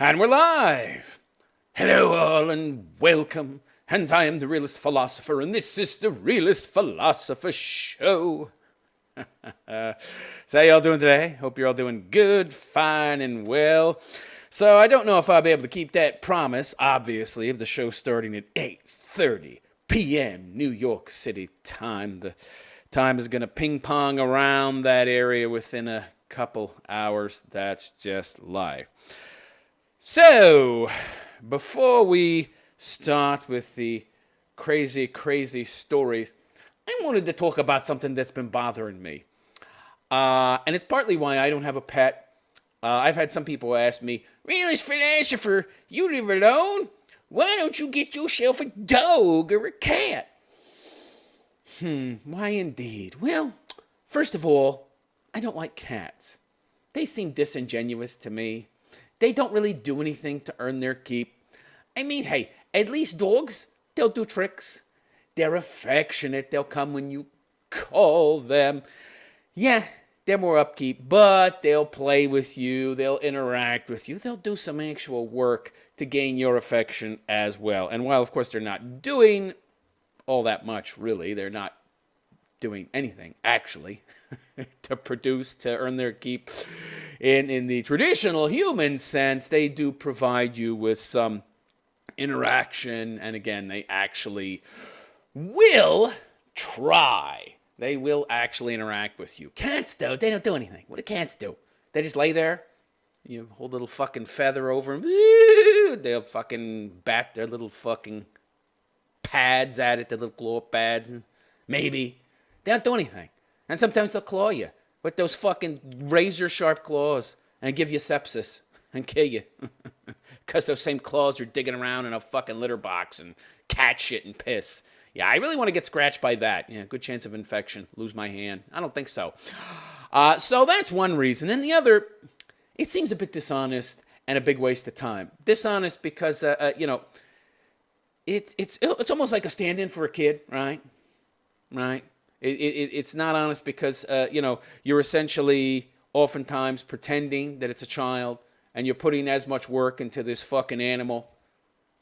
And we're live. Hello, all, and welcome. And I am the Realist Philosopher, and this is the Realist Philosopher Show. So, how y'all doing today? Hope you're all doing good, fine, and well. So, I don't know if I'll be able to keep that promise, obviously, of the show starting at 8:30 p.m. New York City time. The time is going to ping pong around that area within a couple hours. That's just life. So, before we start with the crazy stories, I wanted to talk about something that's been bothering me. And it's partly why I don't have a pet. I've had some people ask me, Realist Philosopher, you live alone? Why don't you get yourself a dog or a cat? Why indeed? Well, first of all, I don't like cats. They seem disingenuous to me. They don't really do anything to earn their keep. I mean, hey, at least dogs, they'll do tricks. They're affectionate. They'll come when you call them. Yeah, they're more upkeep, but they'll play with you. They'll interact with you. They'll do some actual work to gain your affection as well. And while, of course, they're not doing all that much, really, they're not doing anything, actually, to produce, to earn their keep. In the traditional human sense, they do provide you with some interaction, and again, they actually will try. They will actually interact with you. Cats, though, they don't do anything. What do cats do? They just lay there. You hold a little fucking feather over them. They'll fucking bat their little fucking pads at it, their little claw pads. Maybe. They don't do anything. And sometimes they'll claw you with those fucking razor-sharp claws and give you sepsis and kill you. Because those same claws are digging around in a fucking litter box and cat shit and piss. Yeah, I really want to get scratched by that. Yeah, good chance of infection. Lose my hand. I don't think so. So that's one reason. And the other, it seems a bit dishonest and a big waste of time. Dishonest because, it's almost like a stand-in for a kid, right? Right? It's not honest because, you're essentially oftentimes pretending that it's a child and you're putting as much work into this fucking animal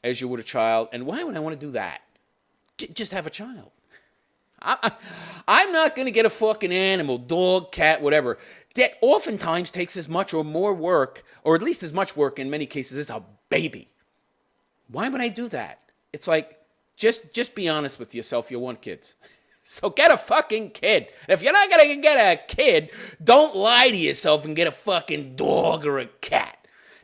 as you would a child. And why would I want to do that? Just have a child. I'm not going to get a fucking animal, dog, cat, whatever, that oftentimes takes as much or more work, or at least as much work in many cases, as a baby. Why would I do that? It's like, just be honest with yourself. You want kids. So get a fucking kid. If you're not going to get a kid, don't lie to yourself and get a fucking dog or a cat.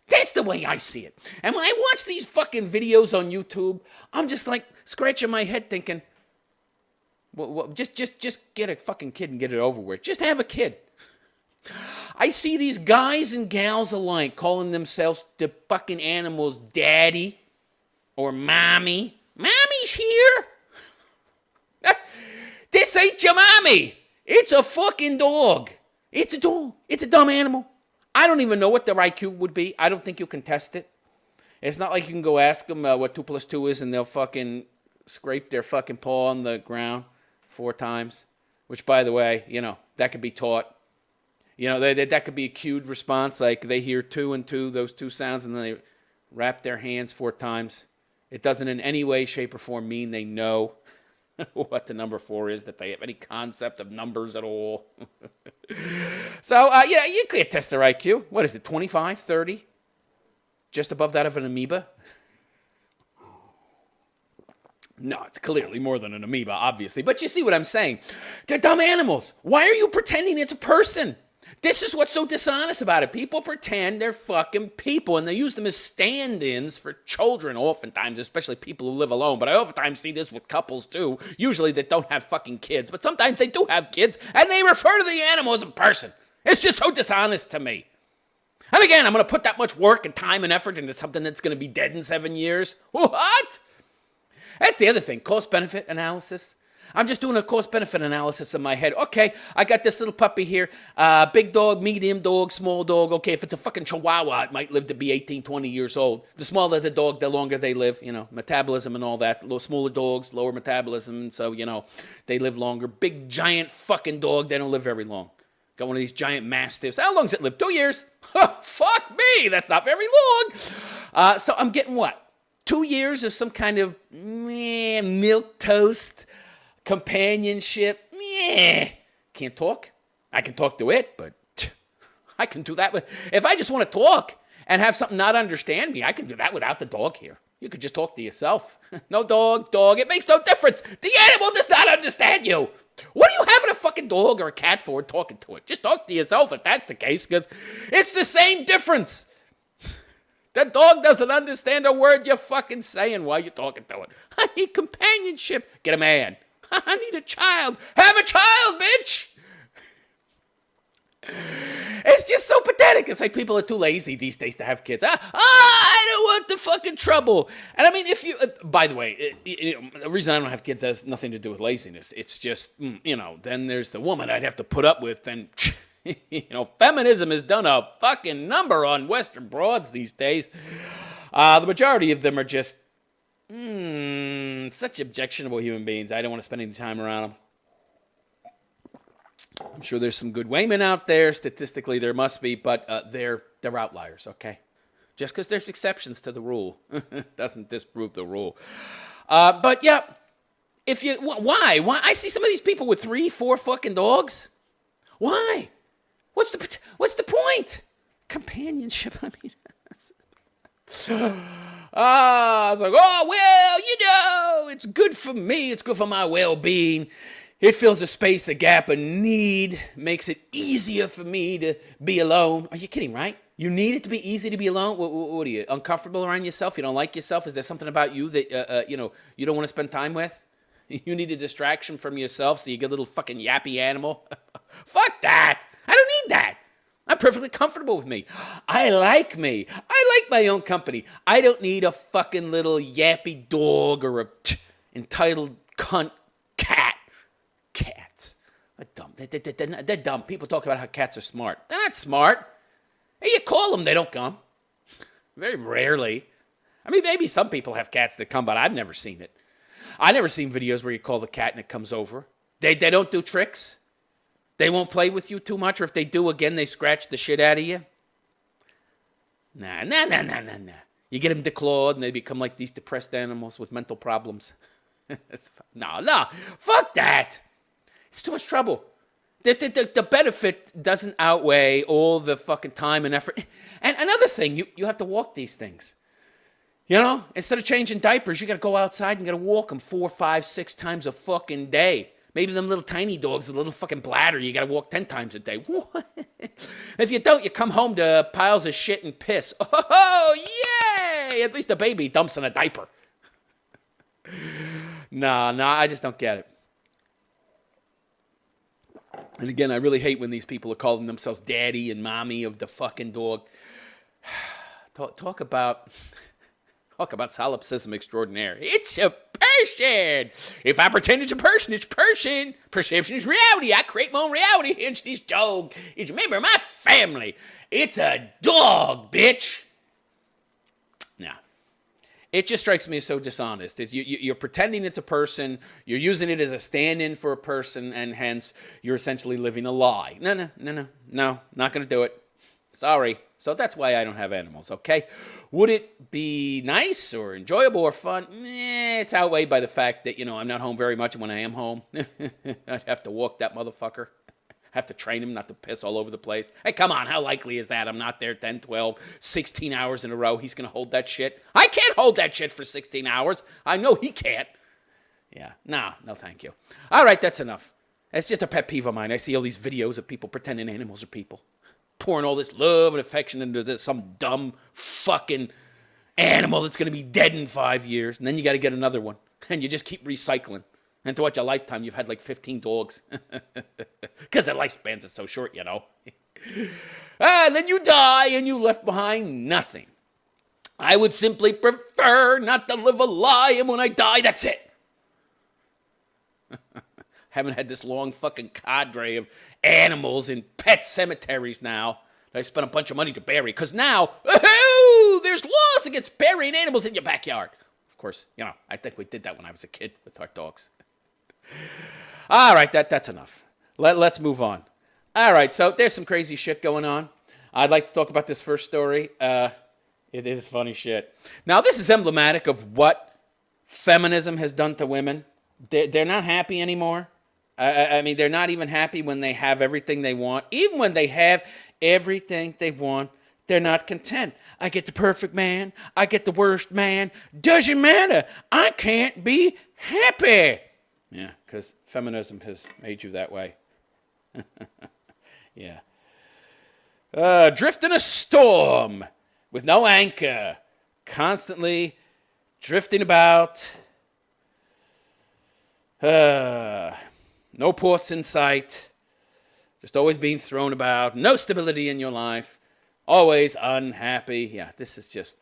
That's the way I see it. And when I watch these fucking videos on YouTube, I'm just like scratching my head thinking, well, just get a fucking kid and get it over with. Just have a kid. I see these guys and gals alike calling themselves the fucking animals daddy or mommy. Mommy's here. This ain't your mommy. It's a fucking dog. It's a dog. It's a dumb animal. I don't even know what their IQ would be. I don't think you can test it. It's not like you can go ask them what 2 plus 2 is and they'll fucking scrape their fucking paw on the ground 4 times. Which, by the way, that could be taught. That could be a cued response. Like they hear 2 and 2, those 2 sounds, and then they wrap their hands 4 times. It doesn't in any way, shape, or form mean they know what the number 4 is, that they have any concept of numbers at all. So, you can't test their IQ. What is it, 25, 30? Just above that of an amoeba? No, it's clearly more than an amoeba, obviously. But you see what I'm saying. They're dumb animals. Why are you pretending it's a person? This is what's so dishonest about it. People pretend they're fucking people, and they use them as stand-ins for children oftentimes, especially people who live alone. But I oftentimes see this with couples, too, usually that don't have fucking kids. But sometimes they do have kids, and they refer to the animal as a person. It's just so dishonest to me. And again, I'm going to put that much work and time and effort into something that's going to be dead in 7 years. What? That's the other thing, cost-benefit analysis. I'm just doing a cost-benefit analysis in my head. Okay, I got this little puppy here. Big dog, medium dog, small dog. Okay, if it's a fucking chihuahua, it might live to be 18, 20 years old. The smaller the dog, the longer they live. Metabolism and all that. Smaller dogs, lower metabolism. So, they live longer. Big, giant fucking dog, they don't live very long. Got one of these giant mastiffs. How long's it live? 2 years? Fuck me. That's not very long. So I'm getting what? 2 years of some kind of milk toast companionship. Can't talk. I can talk to it, but I can do that. If I just want to talk and have something not understand me, I can do that without the dog here. You could just talk to yourself. No dog. It makes no difference. The animal does not understand you. What are you having a fucking dog or a cat for talking to it? Just talk to yourself if that's the case, because it's the same difference. The dog doesn't understand a word you're fucking saying while you're talking to it. I need companionship. Get a man. I need a child. Have a child, bitch. It's just so pathetic. It's like people are too lazy these days to have kids. I don't want the fucking trouble. And I mean, if you, by the way, the reason I don't have kids has nothing to do with laziness. It's just, then there's the woman I'd have to put up with. And, feminism has done a fucking number on Western broads these days. The majority of them are just such objectionable human beings. I don't want to spend any time around them. I'm sure there's some good women out there. Statistically, there must be, but they're outliers, okay? Just because there's exceptions to the rule doesn't disprove the rule. But yeah, why? I see some of these people with 3, 4 fucking dogs. Why? What's the point? Companionship. I mean, it's like, it's good for me. It's good for my well-being. It fills a space, a gap, a need, makes it easier for me to be alone. Are you kidding, right? You need it to be easy to be alone? What are you, uncomfortable around yourself? You don't like yourself? Is there something about you that, you don't want to spend time with? You need a distraction from yourself, so you get a little fucking yappy animal? Fuck that. I don't need that. I'm perfectly comfortable with me. I like me. I like my own company. I don't need a fucking little yappy dog or a entitled cunt cat. Cats. They're dumb. They're dumb. People talk about how cats are smart. They're not smart. Hey, you call them, they don't come. Very rarely. I mean, maybe some people have cats that come, but I've never seen it. I've never seen videos where you call the cat and it comes over. They don't do tricks. They won't play with you too much, or if they do, again, they scratch the shit out of you. Nah. You get them declawed, and they become like these depressed animals with mental problems. No. Fuck that. It's too much trouble. The benefit doesn't outweigh all the fucking time and effort. And another thing, you have to walk these things. Instead of changing diapers, you got to go outside and got to walk them 4, 5, 6 times a fucking day. Maybe them little tiny dogs with a little fucking bladder, you got to walk 10 times a day. What? If you don't, you come home to piles of shit and piss. Oh, yay! At least the baby dumps in a diaper. No, I just don't get it. And again, I really hate when these people are calling themselves daddy and mommy of the fucking dog. Talk about solipsism extraordinaire. It's a person. If I pretend it's a person, it's person. Perception is reality. I create my own reality. Hence, this dog is a member of my family. It's a dog, bitch. Now, it just strikes me as so dishonest. You're pretending it's a person, you're using it as a stand-in for a person, and hence you're essentially living a lie. No, not going to do it. Sorry. So that's why I don't have animals, okay? Would it be nice or enjoyable or fun? It's outweighed by the fact that, I'm not home very much, and when I am home, I'd have to walk that motherfucker. Have to train him not to piss all over the place. Hey, come on, how likely is that? I'm not there 10, 12, 16 hours in a row. He's going to hold that shit. I can't hold that shit for 16 hours. I know he can't. Yeah, no, thank you. All right, that's enough. That's just a pet peeve of mine. I see all these videos of people pretending animals are people. Pouring all this love and affection into some dumb fucking animal that's going to be dead in 5 years. And then you got to get another one. And you just keep recycling. And throughout your lifetime, you've had like 15 dogs. Because their lifespans are so short, And then you die and you left behind nothing. I would simply prefer not to live a lie, and when I die, that's it. Haven't had this long fucking cadre of animals in pet cemeteries now that I spent a bunch of money to bury. Because now, there's laws against burying animals in your backyard. Of course, I think we did that when I was a kid with our dogs. All right, that's enough. Let's move on. All right, so there's some crazy shit going on. I'd like to talk about this first story. It is funny shit. Now, this is emblematic of what feminism has done to women. They're not happy anymore. I mean, they're not even happy when they have everything they want. Even when they have everything they want, they're not content. I get the perfect man. I get the worst man. Doesn't matter. I can't be happy. Yeah, because feminism has made you that way. Yeah. Drift in a storm with no anchor. Constantly drifting about. No ports in sight. Just always being thrown about. No stability in your life. Always unhappy. Yeah, this is just...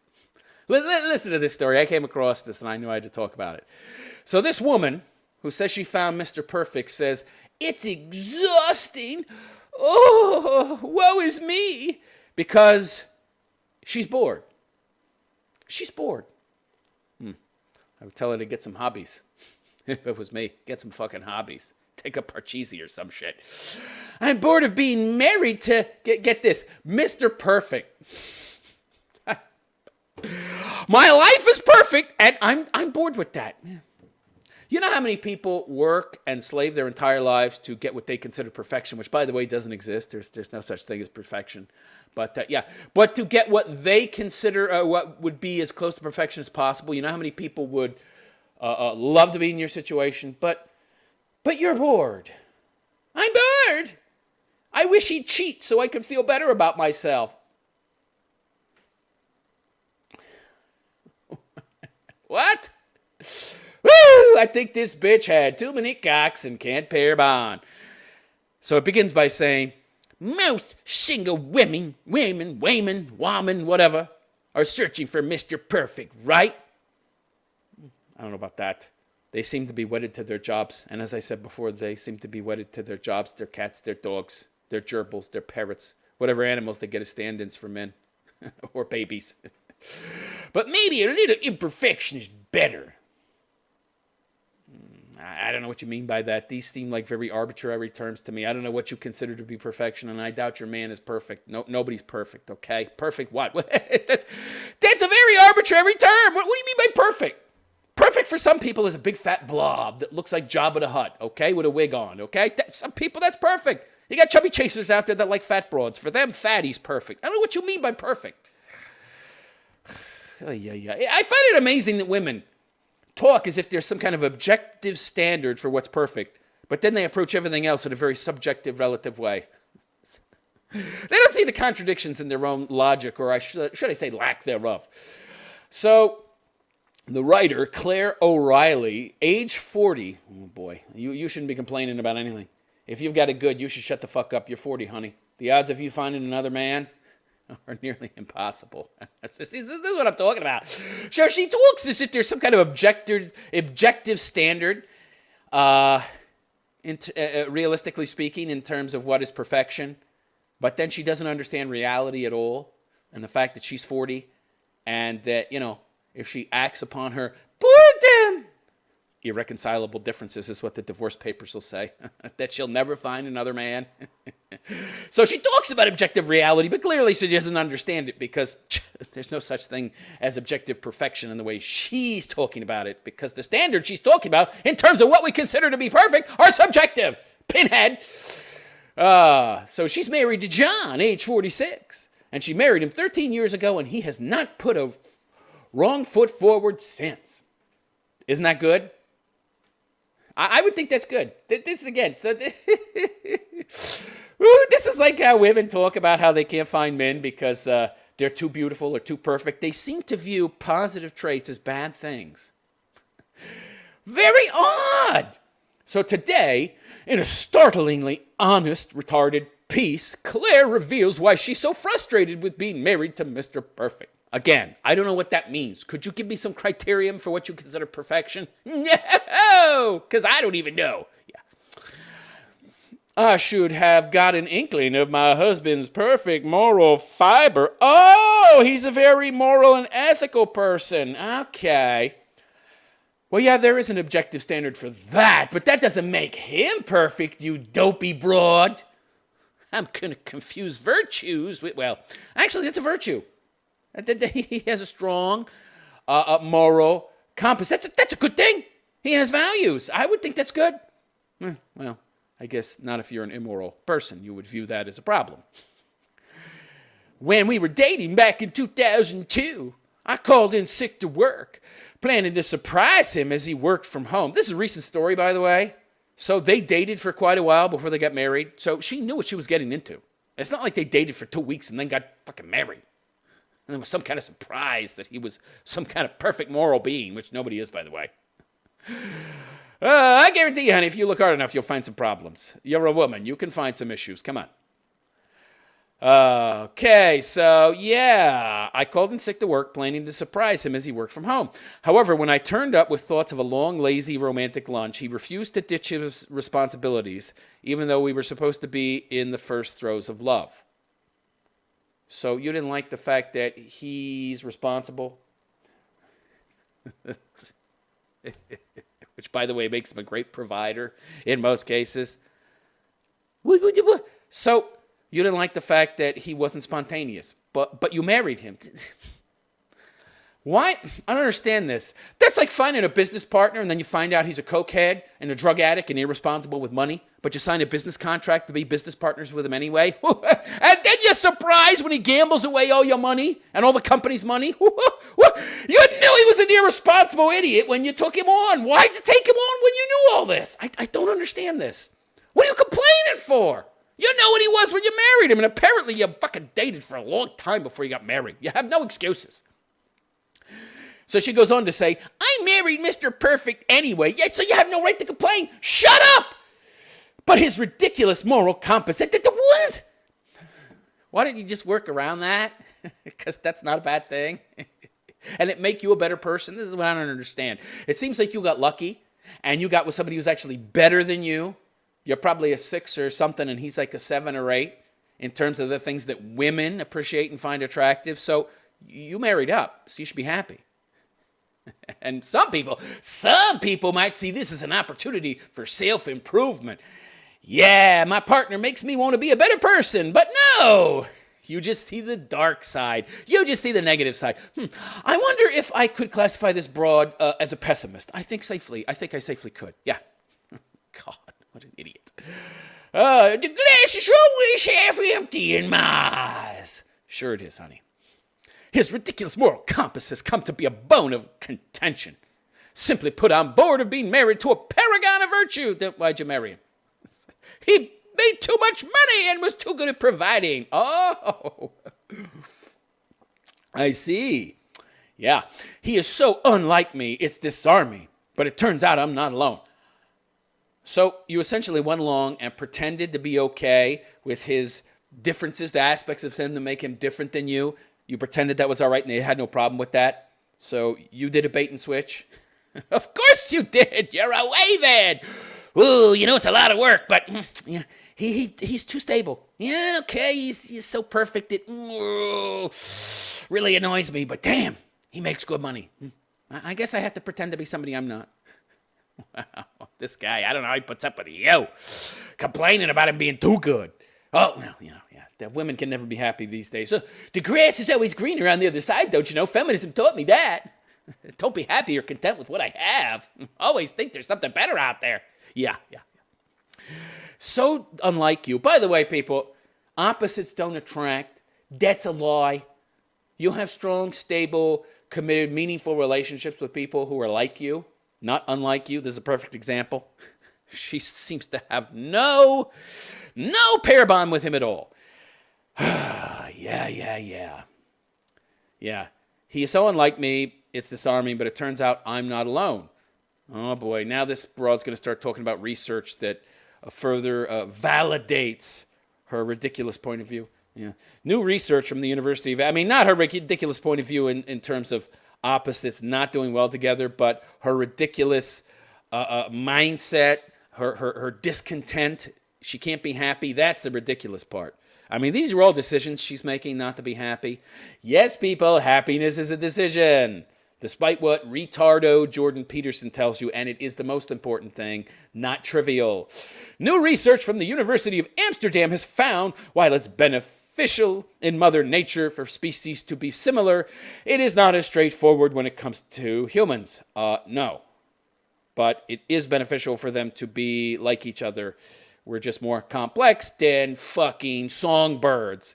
Listen to this story. I came across this and I knew I had to talk about it. So this woman who says she found Mr. Perfect says, "It's exhausting. Oh, woe is me." Because she's bored. She's bored. I would tell her to get some hobbies. If it was me, get some fucking hobbies. Take up Parcheesi or some shit. I'm bored of being married to, get this, Mr. Perfect. My life is perfect, and I'm bored with that. You know how many people work and slave their entire lives to get what they consider perfection, which, by the way, doesn't exist. There's no such thing as perfection. But, but to get what they consider what would be as close to perfection as possible. You know how many people would love to be in your situation, but you're bored. I'm bored. I wish he'd cheat so I could feel better about myself. What? Woo! I think this bitch had too many cocks and can't pay her bond. So it begins by saying, most single women, whatever, are searching for Mr. Perfect, right? I don't know about that. They seem to be wedded to their jobs. And as I said before, they seem to be wedded to their jobs, their cats, their dogs, their gerbils, their parrots, whatever animals they get as stand-ins for men or babies. But maybe a little imperfection is better. I don't know what you mean by that. These seem like very arbitrary terms to me. I don't know what you consider to be perfection, and I doubt your man is perfect. No, nobody's perfect, okay? Perfect what? That's a very arbitrary term. What do you mean by perfect? Perfect for some people is a big fat blob that looks like Jabba the Hutt, okay, with a wig on, okay? Some people, that's perfect. You got chubby chasers out there that like fat broads. For them, fatty's perfect. I don't know what you mean by perfect. I find it amazing that women talk as if there's some kind of objective standard for what's perfect, but then they approach everything else in a very subjective, relative way. They don't see the contradictions in their own logic, or should I say lack thereof. So the writer, Claire O'Reilly, age 40, oh boy, you shouldn't be complaining about anything. If you've got it good, you should shut the fuck up. You're 40, honey. The odds of you finding another man are nearly impossible. This is what I'm talking about. Sure, she talks as if there's some kind of objective standard, realistically speaking, in terms of what is perfection. But then she doesn't understand reality at all, and the fact that she's 40, and that, if she acts upon her boredom, irreconcilable differences is what the divorce papers will say, that she'll never find another man. So she talks about objective reality, but clearly she doesn't understand it, because there's no such thing as objective perfection in the way she's talking about it, because the standards she's talking about in terms of what we consider to be perfect are subjective. Pinhead. So she's married to John, age 46, and she married him 13 years ago, and he has not put a wrong foot forward since. Isn't that good? I would think that's good. This again. So this is like how women talk about how they can't find men because they're too beautiful or too perfect. They seem to view positive traits as bad things. Very odd. So today, in a startlingly honest, retarded piece, Claire reveals why she's so frustrated with being married to Mr. Perfect. Again, I don't know what that means. Could you give me some criterion for what you consider perfection? No, because I don't even know. Yeah. I should have got an inkling of my husband's perfect moral fiber. Oh, he's a very moral and ethical person. Okay. Well, yeah, there is an objective standard for that, but that doesn't make him perfect, you dopey broad. I'm going to confuse virtues with, well, actually, that's a virtue. He has a strong moral compass. That's a good thing. He has values. I would think that's good. Well, I guess not if you're an immoral person. You would view that as a problem. When we were dating back in 2002, I called in sick to work, planning to surprise him as he worked from home. This is a recent story, by the way. So they dated for quite a while before they got married. So she knew what she was getting into. It's not like they dated for 2 weeks and then got fucking married. And it was some kind of surprise that he was some kind of perfect moral being, which nobody is, by the way. I guarantee you, honey, if you look hard enough, you'll find some problems. You're a woman. You can find some issues. Come on. Okay, so yeah, I called in sick to work, planning to surprise him as he worked from home. However, when I turned up with thoughts of a long, lazy, romantic lunch, he refused to ditch his responsibilities, even though we were supposed to be in the first throes of love. So you didn't like the fact that he's responsible? Which, by the way, makes him a great provider in most cases. So you didn't like the fact that he wasn't spontaneous, but you married him. Why? I don't understand this. That's like finding a business partner and then you find out he's a cokehead and a drug addict and irresponsible with money, but you sign a business contract to be business partners with him anyway. And then you're surprised when he gambles away all your money and all the company's money. You knew he was an irresponsible idiot when you took him on. Why'd you take him on when you knew all this? I don't understand this. What are you complaining for? You know what he was when you married him, and apparently you fucking dated for a long time before you got married. You have no excuses. So she goes on to say, I married Mr. Perfect anyway, yeah, so you have no right to complain. Shut up! But his ridiculous moral compass, what? Why don't you just work around that? Because that's not a bad thing. And it make you a better person? This is what I don't understand. It seems like you got lucky, and you got with somebody who's actually better than you. You're probably a 6 or something, and he's like a 7 or 8 in terms of the things that women appreciate and find attractive. So you married up, so you should be happy. And some people might see this as an opportunity for self-improvement. Yeah, my partner makes me want to be a better person, but no! You just see the dark side. You just see the negative side. I wonder if I could classify this broad as a pessimist. I think I safely could. Yeah. God, what an idiot. The glass is always half empty in my eyes. Sure it is, honey. His ridiculous moral compass has come to be a bone of contention. Simply put, I'm bored of being married to a paragon of virtue. Then why'd you marry him? He made too much money and was too good at providing. Oh, I see. Yeah, he is so unlike me, it's disarming. But it turns out I'm not alone. So you essentially went along and pretended to be okay with his differences, the aspects of him that make him different than you. You pretended that was all right and they had no problem with that. So you did a bait and switch. Of course you did. You're a waving. Ooh, it's a lot of work, but yeah, he's too stable. Yeah, okay, he's so perfect it really annoys me, but damn, he makes good money. I guess I have to pretend to be somebody I'm not. Wow, this guy, I don't know how he puts up with you. Complaining about him being too good. Oh, well, yeah. The women can never be happy these days. So, the grass is always greener on the other side, don't you know? Feminism taught me that. Don't be happy or content with what I have. Always think there's something better out there. Yeah. So unlike you. By the way, people, opposites don't attract. That's a lie. You'll have strong, stable, committed, meaningful relationships with people who are like you, not unlike you. This is a perfect example. She seems to have no pair bond with him at all. Yeah. He is so unlike me, it's disarming, but it turns out I'm not alone. Oh boy, now this broad's going to start talking about research that further validates her ridiculous point of view. Yeah, new research from the University of, not her ridiculous point of view in terms of opposites not doing well together, but her ridiculous mindset, her discontent. She can't be happy. That's the ridiculous part. These are all decisions she's making not to be happy. Yes, people, happiness is a decision. Despite what retardo Jordan Peterson tells you, and it is the most important thing, not trivial. New research from the University of Amsterdam has found, while it's beneficial in Mother Nature for species to be similar, it is not as straightforward when it comes to humans. No. But it is beneficial for them to be like each other. We're just more complex than fucking songbirds.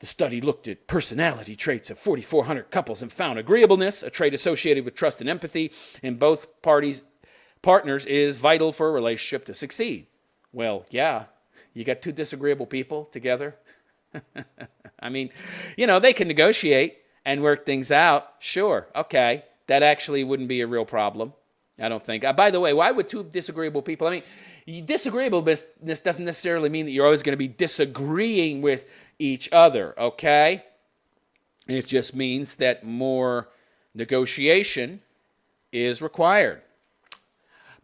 The study looked at personality traits of 4,400 couples and found agreeableness, a trait associated with trust and empathy in both partners, is vital for a relationship to succeed. Well, yeah, you got two disagreeable people together. I mean, they can negotiate and work things out. Sure, okay, that actually wouldn't be a real problem, I don't think. By the way, why would two disagreeable people? I mean, disagreeableness doesn't necessarily mean that you're always going to be disagreeing with each other, okay? It just means that more negotiation is required.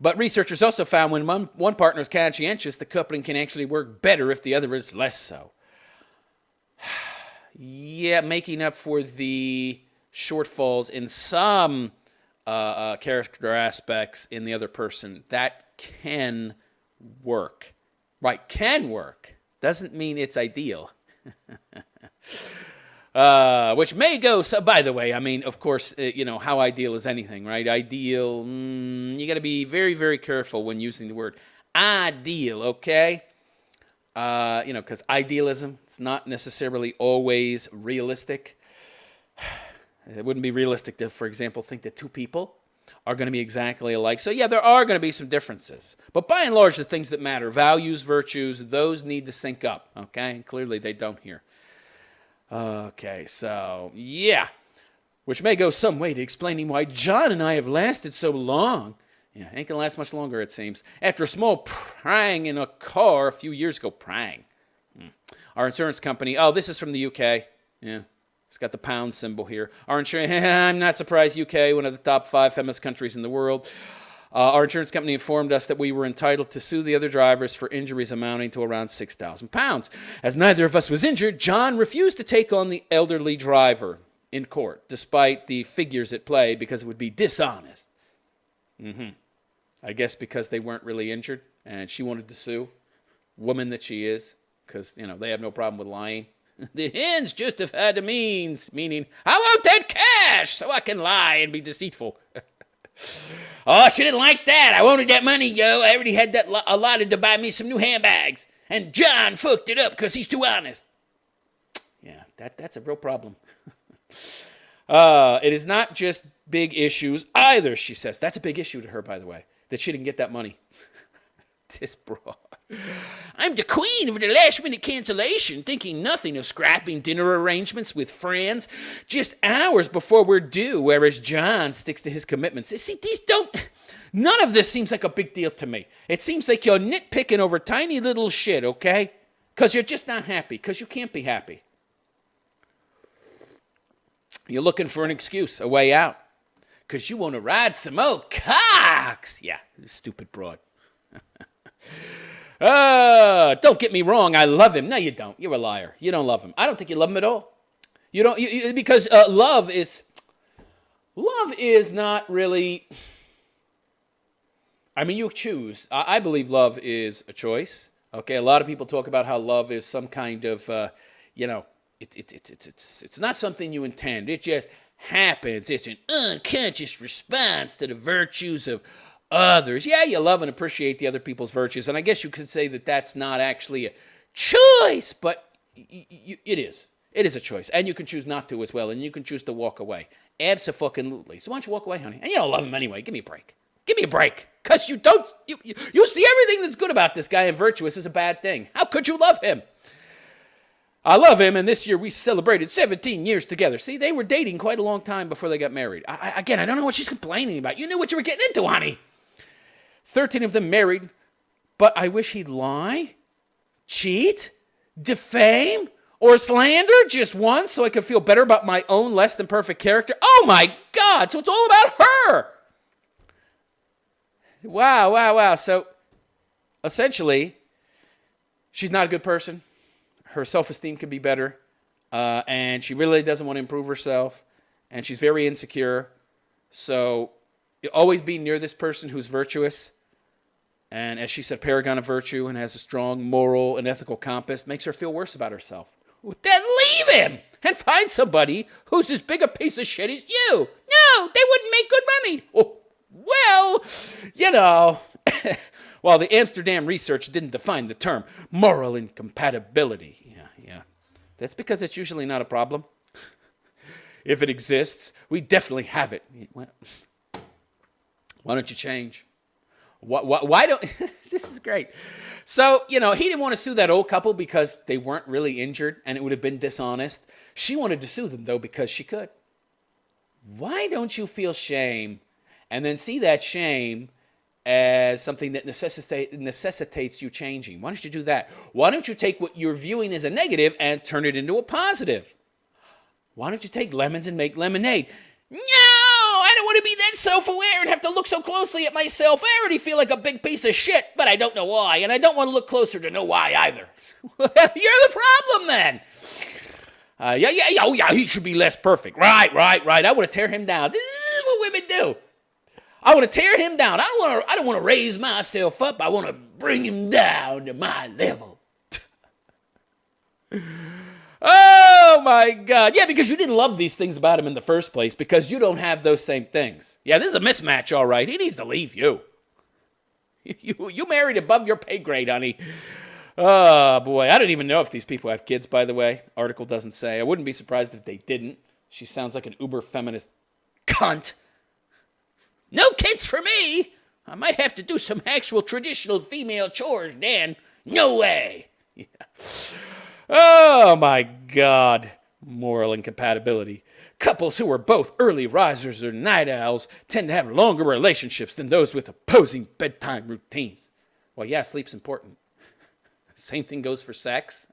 But researchers also found when one partner is conscientious, the coupling can actually work better if the other is less so. Yeah, making up for the shortfalls in some character aspects in the other person, that can work. Right, can work. Doesn't mean it's ideal. Which may go, so by the way, I mean, of course, how ideal is anything, right? Ideal, you got to be very, very careful when using the word ideal, okay? Because idealism, it's not necessarily always realistic. It wouldn't be realistic to, for example, think that two people are going to be exactly alike. So, yeah, there are going to be some differences. But by and large, the things that matter, values, virtues, those need to sync up, okay? And clearly they don't here. Okay, so, yeah. Which may go some way to explaining why John and I have lasted so long. Yeah, ain't gonna last much longer, it seems. After a small prang in a car a few years ago. Prang. Our insurance company, this is from the UK. Yeah. It's got the pound symbol here. Our insurance, I'm not surprised, UK, one of the top 5 feminist countries in the world. Our insurance company informed us that we were entitled to sue the other drivers for injuries amounting to around £6,000. As neither of us was injured, John refused to take on the elderly driver in court, despite the figures at play, because it would be dishonest. I guess because they weren't really injured, and she wanted to sue, woman that she is, because, they have no problem with lying. The ends justify the means, meaning, I want that cash so I can lie and be deceitful. Oh, she didn't like that. I wanted that money, yo. I already had that allotted to buy me some new handbags. And John fucked it up because he's too honest. Yeah, that's a real problem. It is not just big issues either, she says. That's a big issue to her, by the way, that she didn't get that money. This broad. I'm the queen of the last-minute cancellation, thinking nothing of scrapping dinner arrangements with friends just hours before we're due, whereas John sticks to his commitments. See, none of this seems like a big deal to me. It seems like you're nitpicking over tiny little shit, okay? Because you're just not happy, because you can't be happy. You're looking for an excuse, a way out, because you want to ride some old cocks. Yeah, stupid broad. Don't get me wrong, I love him. No, you don't. You're a liar. You don't love him. I don't think you love him at all. You don't, because love is not really, I mean, you choose. I believe love is a choice. Okay, a lot of people talk about how love is some kind of, it's not something you intend. It just happens. It's an unconscious response to the virtues of others. Yeah, you love and appreciate the other people's virtues, and I guess you could say that that's not actually a choice, but it is. It is a choice, and you can choose not to as well, and you can choose to walk away. Abso-fucking-lutely. So why don't you walk away, honey? And you don't love him anyway. Give me a break. Give me a break, because you see everything that's good about this guy and virtuous is a bad thing. How could you love him? I love him, and this year we celebrated 17 years together. See, they were dating quite a long time before they got married. I don't know what she's complaining about. You knew what you were getting into, honey. 13 of them married, but I wish he'd lie, cheat, defame, or slander just once so I could feel better about my own less than perfect character. Oh my God, so it's all about her. Wow. So, essentially, she's not a good person. Her self-esteem could be better, and she really doesn't want to improve herself, and she's very insecure, So always be near this person who's virtuous. And as she said, paragon of virtue and has a strong moral and ethical compass, makes her feel worse about herself. Well, then leave him and find somebody who's as big a piece of shit as you. No, they wouldn't make good money. Oh, well, you know, well, the Amsterdam research didn't define the term moral incompatibility. Yeah. That's because it's usually not a problem. If it exists, we definitely have it. Why don't you change? Why don't... This is great. So, he didn't want to sue that old couple because they weren't really injured and it would have been dishonest. She wanted to sue them, though, because she could. Why don't you feel shame and then see that shame as something that necessitates you changing? Why don't you do that? Why don't you take what you're viewing as a negative and turn it into a positive? Why don't you take lemons and make lemonade? No, I don't want to be that self-aware and have to look so closely at myself. I already feel like a big piece of shit, but I don't know why, and I don't want to look closer to know why either. You're the problem, then. He should be less perfect. Right. I want to tear him down. This is what women do. I want to tear him down. I don't want to raise myself up. I want to bring him down to my level. Oh, my God. Yeah, because you didn't love these things about him in the first place because you don't have those same things. Yeah, this is a mismatch, all right. He needs to leave you. You married above your pay grade, honey. Oh, boy. I don't even know if these people have kids, by the way. Article doesn't say. I wouldn't be surprised if they didn't. She sounds like an uber-feminist cunt. No kids for me. I might have to do some actual traditional female chores, Dan. No way. Yeah. Oh, my God. Moral incompatibility. Couples who are both early risers or night owls tend to have longer relationships than those with opposing bedtime routines. Well, yeah, sleep's important. Same thing goes for sex.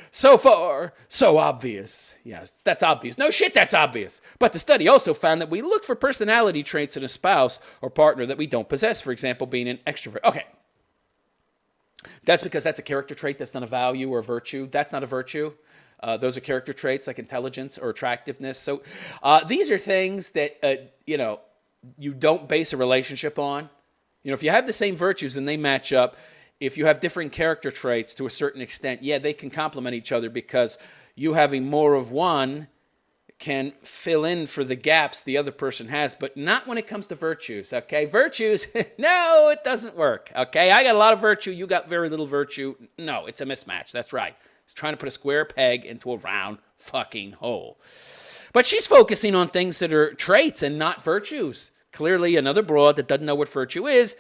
So far, so obvious. Yes, that's obvious. No shit, that's obvious. But the study also found that we look for personality traits in a spouse or partner that we don't possess. For example, being an extrovert. Okay. That's because that's a character trait. That's not a value or a virtue. That's not a virtue. Those are character traits like intelligence or attractiveness. So these are things that, you don't base a relationship on. If you have the same virtues and they match up, if you have different character traits to a certain extent, yeah, they can complement each other because you having more of one can fill in for the gaps the other person has, but not when it comes to virtues, okay? Virtues, no, it doesn't work, okay? I got a lot of virtue, you got very little virtue. No, it's a mismatch, that's right. It's trying to put a square peg into a round fucking hole. But she's focusing on things that are traits and not virtues. Clearly another broad that doesn't know what virtue is,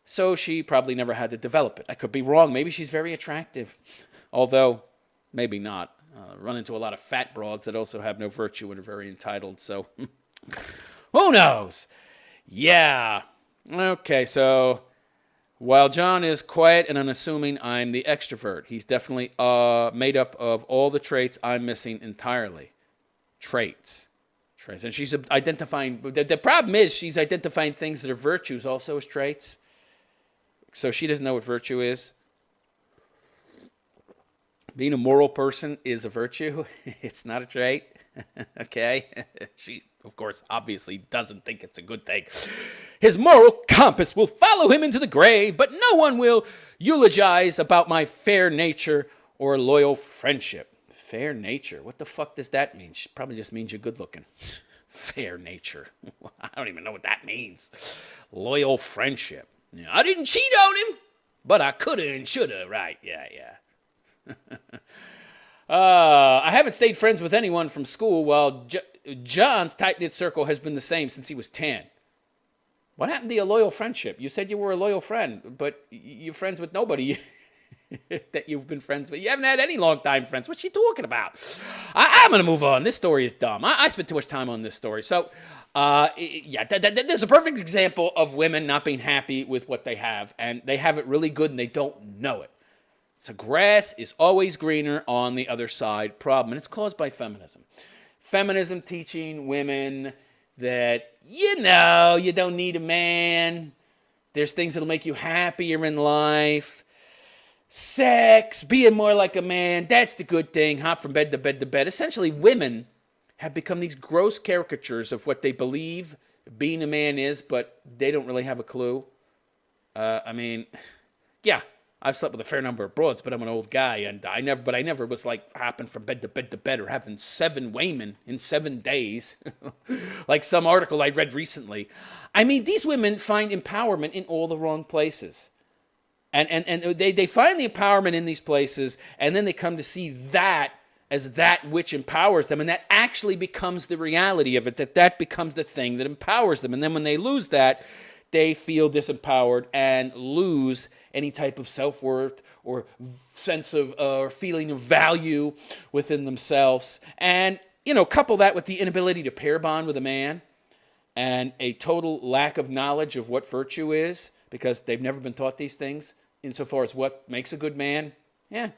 so she probably never had to develop it. I could be wrong. Maybe she's very attractive, although maybe not. Run into a lot of fat broads that also have no virtue and are very entitled, so who knows? Yeah. Okay, so while John is quiet and unassuming, I'm the extrovert. He's definitely made up of all the traits I'm missing entirely. Traits. And she's identifying, the problem is she's identifying things that are virtues also as traits. So she doesn't know what virtue is. Being a moral person is a virtue. It's not a trait. Okay? She, of course, obviously doesn't think it's a good thing. His moral compass will follow him into the grave, but no one will eulogize about my fair nature or loyal friendship. Fair nature? What the fuck does that mean? She probably just means you're good looking. Fair nature. I don't even know what that means. Loyal friendship. I didn't cheat on him, but I coulda and shoulda. Right, yeah. I haven't stayed friends with anyone from school while John's tight-knit circle has been the same since he was 10. What happened to your loyal friendship? You said you were a loyal friend, but you're friends with nobody that you've been friends with. You haven't had any long-time friends. What's she talking about? I'm going to move on. This story is dumb. I spent too much time on this story. So, there's a perfect example of women not being happy with what they have, and they have it really good and they don't know it. So grass is always greener on the other side problem, and it's caused by feminism. Feminism teaching women that, you don't need a man. There's things that'll make you happier in life. Sex, being more like a man, that's the good thing. Hop from bed to bed to bed. Essentially, women have become these gross caricatures of what they believe being a man is, but they don't really have a clue. I mean, yeah, I've slept with a fair number of broads, but I'm an old guy, and I never was like hopping from bed to bed to bed or having 7 women in 7 days, like some article I read recently. I mean, these women find empowerment in all the wrong places. And they find the empowerment in these places, and then they come to see that as that which empowers them, and that actually becomes the reality of it, that becomes the thing that empowers them. And then when they lose that, they feel disempowered and lose any type of self-worth or sense of or feeling of value within themselves. And, couple that with the inability to pair bond with a man and a total lack of knowledge of what virtue is, because they've never been taught these things insofar as what makes a good man. Yeah,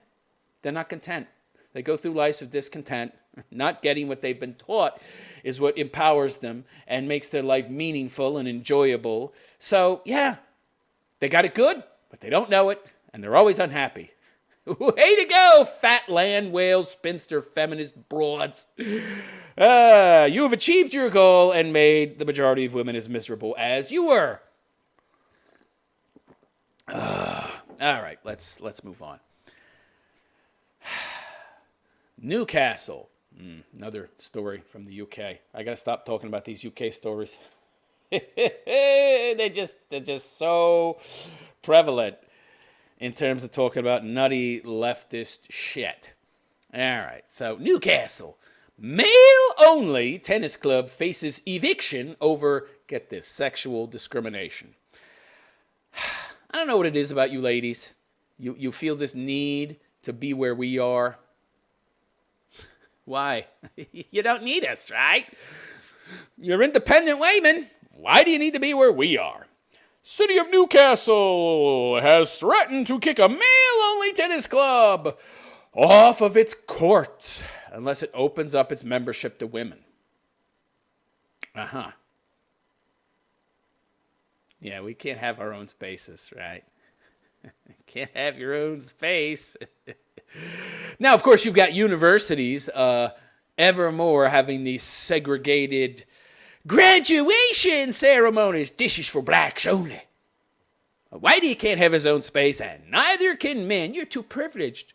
they're not content. They go through lives of discontent. Not getting what they've been taught is what empowers them and makes their life meaningful and enjoyable. So, yeah, they got it good, but they don't know it, and they're always unhappy. Way to go, fat land whale, spinster, feminist broads. You have achieved your goal and made the majority of women as miserable as you were. All right, let's move on. Newcastle. Another story from the UK. I gotta stop talking about these UK stories. They're just so prevalent in terms of talking about nutty leftist shit. All right, so Newcastle. Male-only tennis club faces eviction over, get this, sexual discrimination. I don't know what it is about you ladies. You feel this need to be where we are. Why? You don't need us, right? You're independent women. Why do you need to be where we are? City of Newcastle has threatened to kick a male-only tennis club off of its courts unless it opens up its membership to women. Uh-huh. Yeah, we can't have our own spaces, right? Can't have your own space. Now, of course, you've got universities ever more having these segregated graduation ceremonies. This is for blacks only. Whitey can't have his own space, and neither can men. You're too privileged.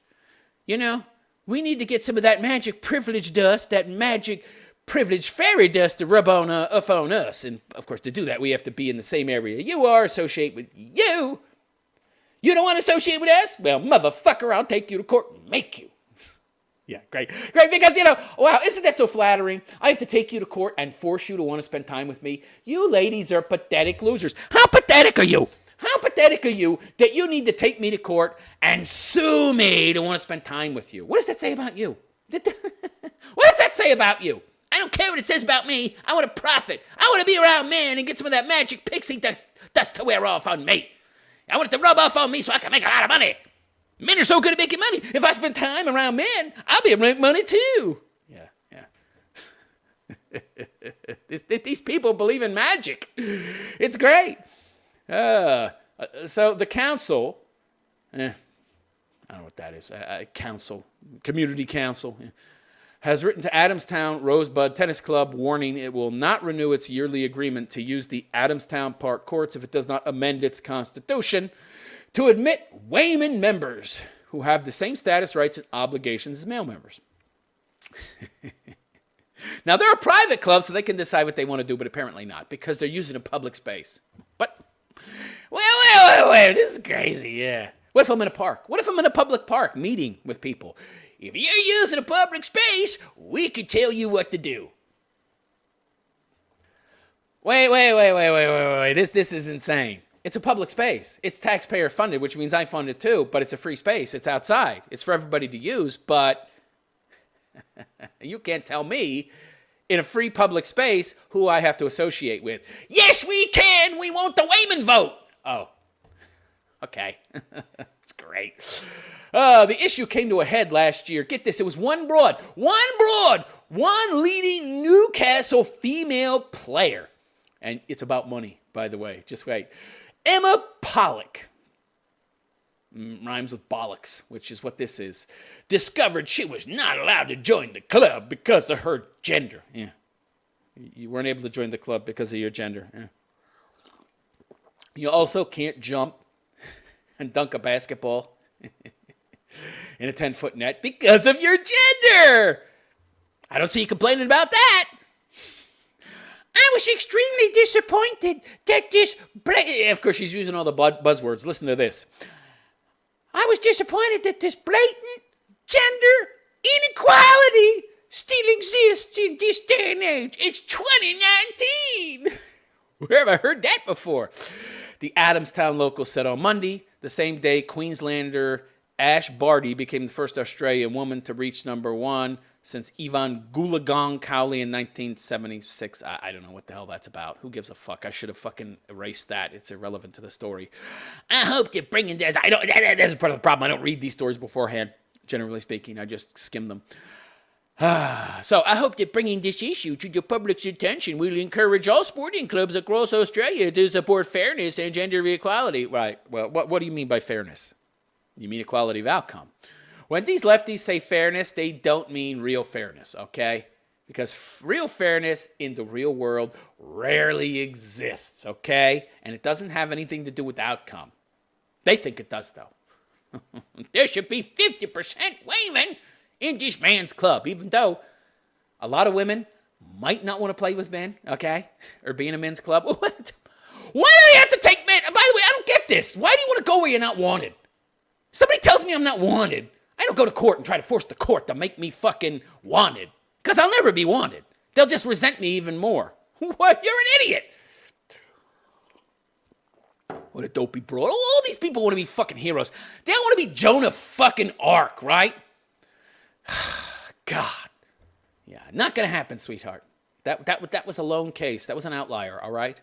We need to get some of that magic privilege dust, that magic privilege fairy dust to rub on us. And, of course, to do that, we have to be in the same area you are, associate with you. You don't want to associate with us? Well, motherfucker, I'll take you to court and make you. Yeah, great, because, wow, isn't that so flattering? I have to take you to court and force you to want to spend time with me. You ladies are pathetic losers. How pathetic are you? How pathetic are you that you need to take me to court and sue me to want to spend time with you? What does that say about you? What does that say about you? I don't care what it says about me. I want to profit. I want to be around men and get some of that magic pixie dust to wear off on me. I want it to rub off on me so I can make a lot of money. Men are so good at making money. If I spend time around men, I'll be able to make money too. Yeah. These people believe in magic. It's great. So the council, I don't know what that is. Council, community council, has written to Adamstown Rosebud Tennis Club warning it will not renew its yearly agreement to use the Adamstown Park courts if it does not amend its constitution to admit Wayman members who have the same status, rights, and obligations as male members. Now, they're a private club, so they can decide what they want to do, but apparently not, because they're using a public space. But, wait, this is crazy, yeah. What if I'm in a park? What if I'm in a public park meeting with people? If you're using a public space, we could tell you what to do. Wait. This is insane. It's a public space. It's taxpayer funded, which means I fund it too, but it's a free space. It's outside. It's for everybody to use, but you can't tell me in a free public space who I have to associate with. Yes, we can. We want the Wayman vote. Oh, okay. That's great. The issue came to a head last year. Get this. It was one leading Newcastle female player. And it's about money, by the way. Just wait. Emma Pollock, rhymes with bollocks, which is what this is, discovered she was not allowed to join the club because of her gender. Yeah. You weren't able to join the club because of your gender. Yeah. You also can't jump and dunk a basketball in a 10-foot net because of your gender. I don't see you complaining about that. I was extremely disappointed that this... Of course, she's using all the buzzwords. Listen to this. I was disappointed that this blatant gender inequality still exists in this day and age. It's 2019. Where have I heard that before? The Adamstown local said on Monday, the same day Queenslander Ash Barty became the first Australian woman to reach number one since Yvonne Goolagong Cowley in 1976. I don't know what the hell that's about. Who gives a fuck? I should have fucking erased that. It's irrelevant to the story. I hope you're bringing this. That's part of the problem. I don't read these stories beforehand, generally speaking. I just skim them. So I hope that bringing this issue to the public's attention will encourage all sporting clubs across Australia to support fairness and gender equality. Right. Well, what do you mean by fairness? You mean equality of outcome. When these lefties say fairness, they don't mean real fairness, okay? Because real fairness in the real world rarely exists, okay? And it doesn't have anything to do with outcome. They think it does, though. There should be 50% women in this man's club, even though a lot of women might not want to play with men, okay? Or be in a men's club. What? Why do they have to take men? By the way, I don't get this. Why do you want to go where you're not wanted? Somebody tells me I'm not wanted. I don't go to court and try to force the court to make me fucking wanted. Because I'll never be wanted. They'll just resent me even more. What? You're an idiot. What a dopey broad. All these people want to be fucking heroes. They don't want to be Joan of fucking Arc, right? God. Yeah, not going to happen, sweetheart. That was a lone case. That was an outlier, all right?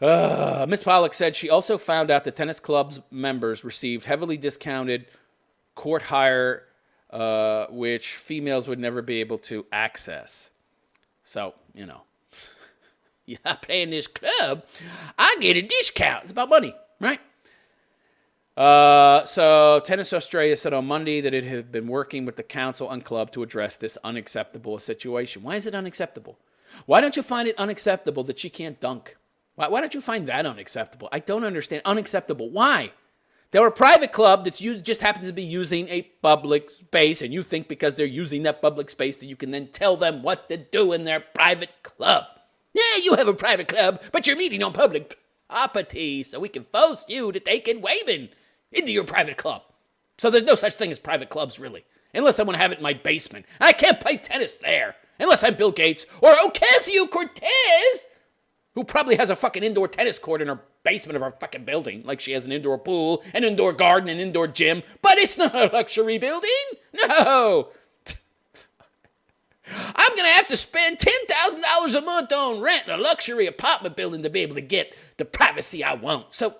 Miss Pollock said she also found out the tennis club's members received heavily discounted court hire, which females would never be able to access. So, you know, I play in this club, I get a discount. It's about money, right? So Tennis Australia said on Monday that it had been working with the council and club to address this unacceptable situation. Why is it unacceptable? Why don't you find it unacceptable that she can't dunk? Why don't you find that unacceptable? I don't understand. Unacceptable. Why? They're a private club that just happens to be using a public space, and you think because they're using that public space that you can then tell them what to do in their private club. Yeah, you have a private club, but you're meeting on public property, so we can force you to take in women into your private club. So there's no such thing as private clubs, really, unless I want to have it in my basement. I can't play tennis there, unless I'm Bill Gates or Ocasio-Cortez, who probably has a fucking indoor tennis court in her basement of her fucking building, like she has an indoor pool, an indoor garden, an indoor gym, but it's not a luxury building. No. I'm going to have to spend $10,000 a month on rent in a luxury apartment building to be able to get the privacy I want. So,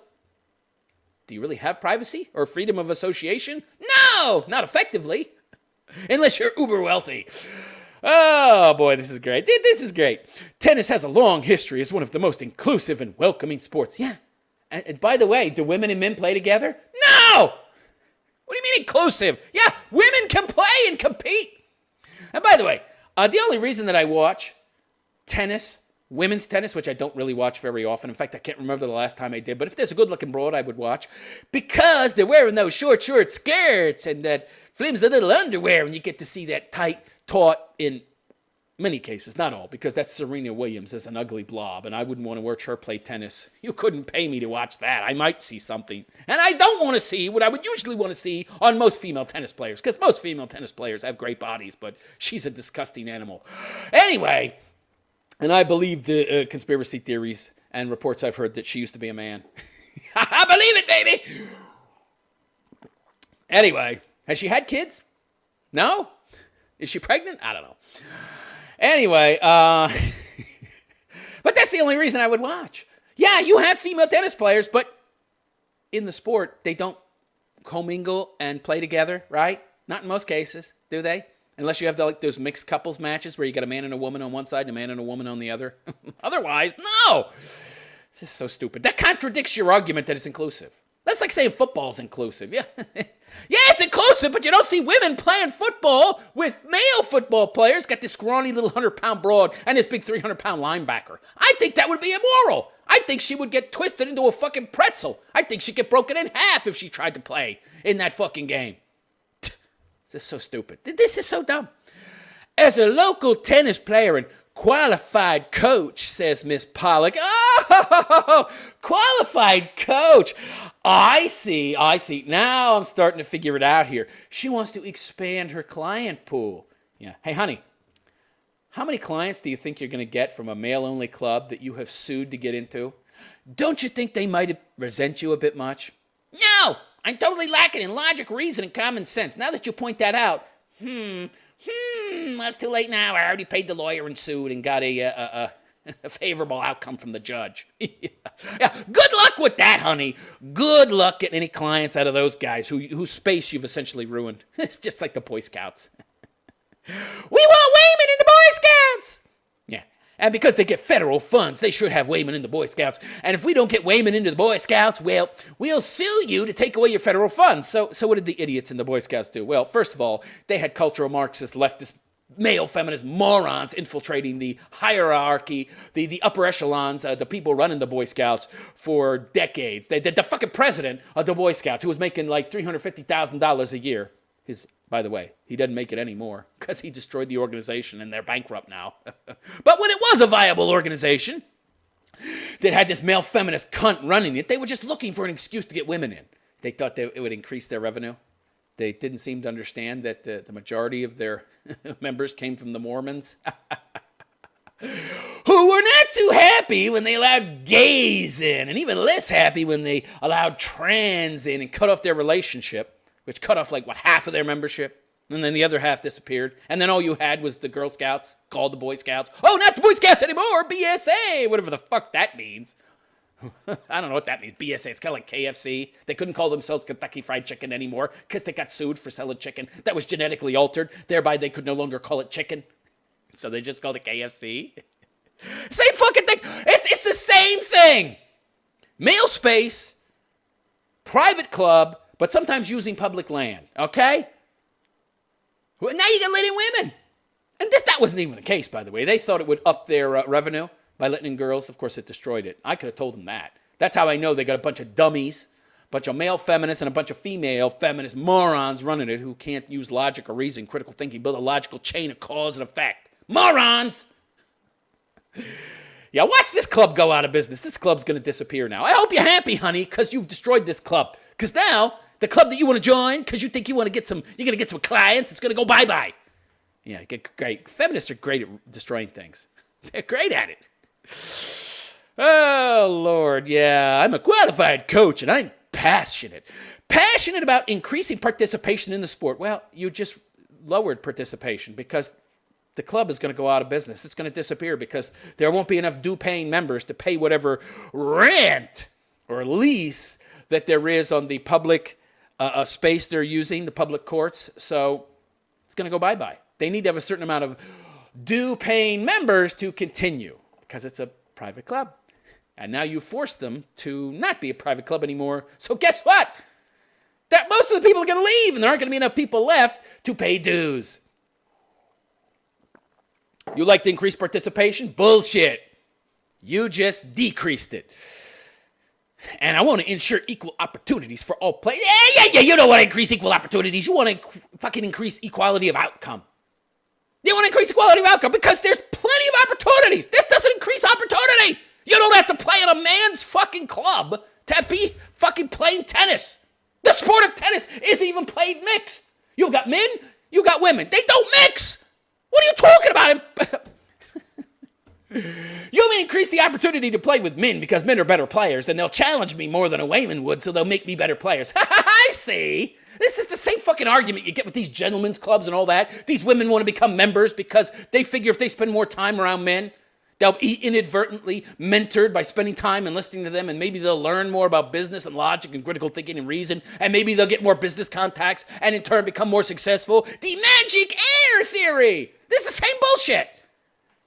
do you really have privacy or freedom of association? No, not effectively, unless you're uber wealthy. Oh, boy, this is great. This is great. Tennis has a long history as one of the most inclusive and welcoming sports. Yeah. And by the way, do women and men play together? No! What do you mean inclusive? Yeah, women can play and compete. And by the way, the only reason that I watch tennis, women's tennis, which I don't really watch very often. In fact, I can't remember the last time I did. But if there's a good-looking broad, I would watch. Because they're wearing those short skirts and that flimsy little underwear. And you get to see that tight, taut, in many cases, not all, because that's Serena Williams as an ugly blob. And I wouldn't want to watch her play tennis. You couldn't pay me to watch that. I might see something. And I don't want to see what I would usually want to see on most female tennis players. Because most female tennis players have great bodies. But she's a disgusting animal. Anyway... And I believe the conspiracy theories and reports I've heard that she used to be a man. I believe it, baby! Anyway, has she had kids? No? Is she pregnant? I don't know. Anyway, but that's the only reason I would watch. Yeah, you have female tennis players, but in the sport, they don't commingle and play together, right? Not in most cases, do they? Unless you have those mixed couples matches where you got a man and a woman on one side and a man and a woman on the other. Otherwise, no! This is so stupid. That contradicts your argument that it's inclusive. That's like saying football's inclusive. Yeah. Yeah, it's inclusive, but you don't see women playing football with male football players. Got this scrawny little 100-pound broad and this big 300-pound linebacker. I think that would be immoral. I think she would get twisted into a fucking pretzel. I think she'd get broken in half if she tried to play in that fucking game. This is so stupid. This is so dumb. As a local tennis player and qualified coach, says Miss Pollock. Oh, qualified coach. I see. Now I'm starting to figure it out here. She wants to expand her client pool. Yeah. Hey, honey, how many clients do you think you're going to get from a male-only club that you have sued to get into? Don't you think they might resent you a bit much? No, I'm totally lacking in logic, reason, and common sense. Now that you point that out, that's too late now. I already paid the lawyer and sued and got a favorable outcome from the judge. Yeah. Good luck with that, honey. Good luck getting any clients out of those guys whose space you've essentially ruined. It's just like the Boy Scouts. We want Wayman in the Boy Scouts! Yeah. And because they get federal funds, they should have Wayman in the Boy Scouts. And if we don't get Wayman into the Boy Scouts, well, we'll sue you to take away your federal funds. So what did the idiots in the Boy Scouts do? Well, first of all, they had cultural Marxist, leftist, male feminist morons infiltrating the hierarchy, the upper echelons, the people running the Boy Scouts for decades. The fucking president of the Boy Scouts, who was making like $350,000 a year. By the way, he doesn't make it anymore because he destroyed the organization and they're bankrupt now. But when it was a viable organization that had this male feminist cunt running it, they were just looking for an excuse to get women in. They thought it would increase their revenue. They didn't seem to understand that the majority of their members came from the Mormons, who were not too happy when they allowed gays in, and even less happy when they allowed trans in and cut off their relationship, which cut off like, half of their membership, and then the other half disappeared, and then all you had was the Girl Scouts, called the Boy Scouts. Oh, not the Boy Scouts anymore, BSA, whatever the fuck that means. I don't know what that means, BSA. It's kind of like KFC. They couldn't call themselves Kentucky Fried Chicken anymore because they got sued for selling chicken that was genetically altered. Thereby, they could no longer call it chicken. So they just called it KFC. Same fucking thing. It's the same thing. Male space, private club, but sometimes using public land, okay? Well, now you got let in women. And that wasn't even the case, by the way. They thought it would up their revenue by letting in girls. Of course, it destroyed it. I could have told them that. That's how I know they got a bunch of dummies, a bunch of male feminists, and a bunch of female feminist morons running it who can't use logic or reason, critical thinking, build a logical chain of cause and effect. Morons! Yeah, watch this club go out of business. This club's going to disappear now. I hope you're happy, honey, because you've destroyed this club. Because now, the club that you want to join, because you think you're going to get some clients, it's going to go bye-bye. Yeah, great. Feminists are great at destroying things. They're great at it. Oh, Lord, yeah. I'm a qualified coach, and I'm passionate. Passionate about increasing participation in the sport. Well, you just lowered participation because the club is going to go out of business. It's going to disappear because there won't be enough due-paying members to pay whatever rent or lease that there is on the public space they're using, the public courts. So it's going to go bye-bye. They need to have a certain amount of due-paying members to continue because it's a private club. And now you force them to not be a private club anymore. So guess what? That most of the people are going to leave, and there aren't going to be enough people left to pay dues. You like to increase participation? Bullshit. You just decreased it. And I want to ensure equal opportunities for all players. Yeah, you don't want to increase equal opportunities. You want to fucking increase equality of outcome. You want to increase equality of outcome because there's plenty of opportunities. This doesn't increase opportunity. You don't have to play in a man's fucking club to be fucking playing tennis. The sport of tennis isn't even played mixed. You've got men, you've got women. They don't mix. What are you talking about? You may increase the opportunity to play with men because men are better players and they'll challenge me more than a Wayman would, so they'll make me better players. I see. This is the same fucking argument you get with these gentlemen's clubs and all that. These women want to become members because they figure if they spend more time around men, they'll be inadvertently mentored by spending time and listening to them, and maybe they'll learn more about business and logic and critical thinking and reason, and maybe they'll get more business contacts and in turn become more successful. The magic air theory. This is the same bullshit.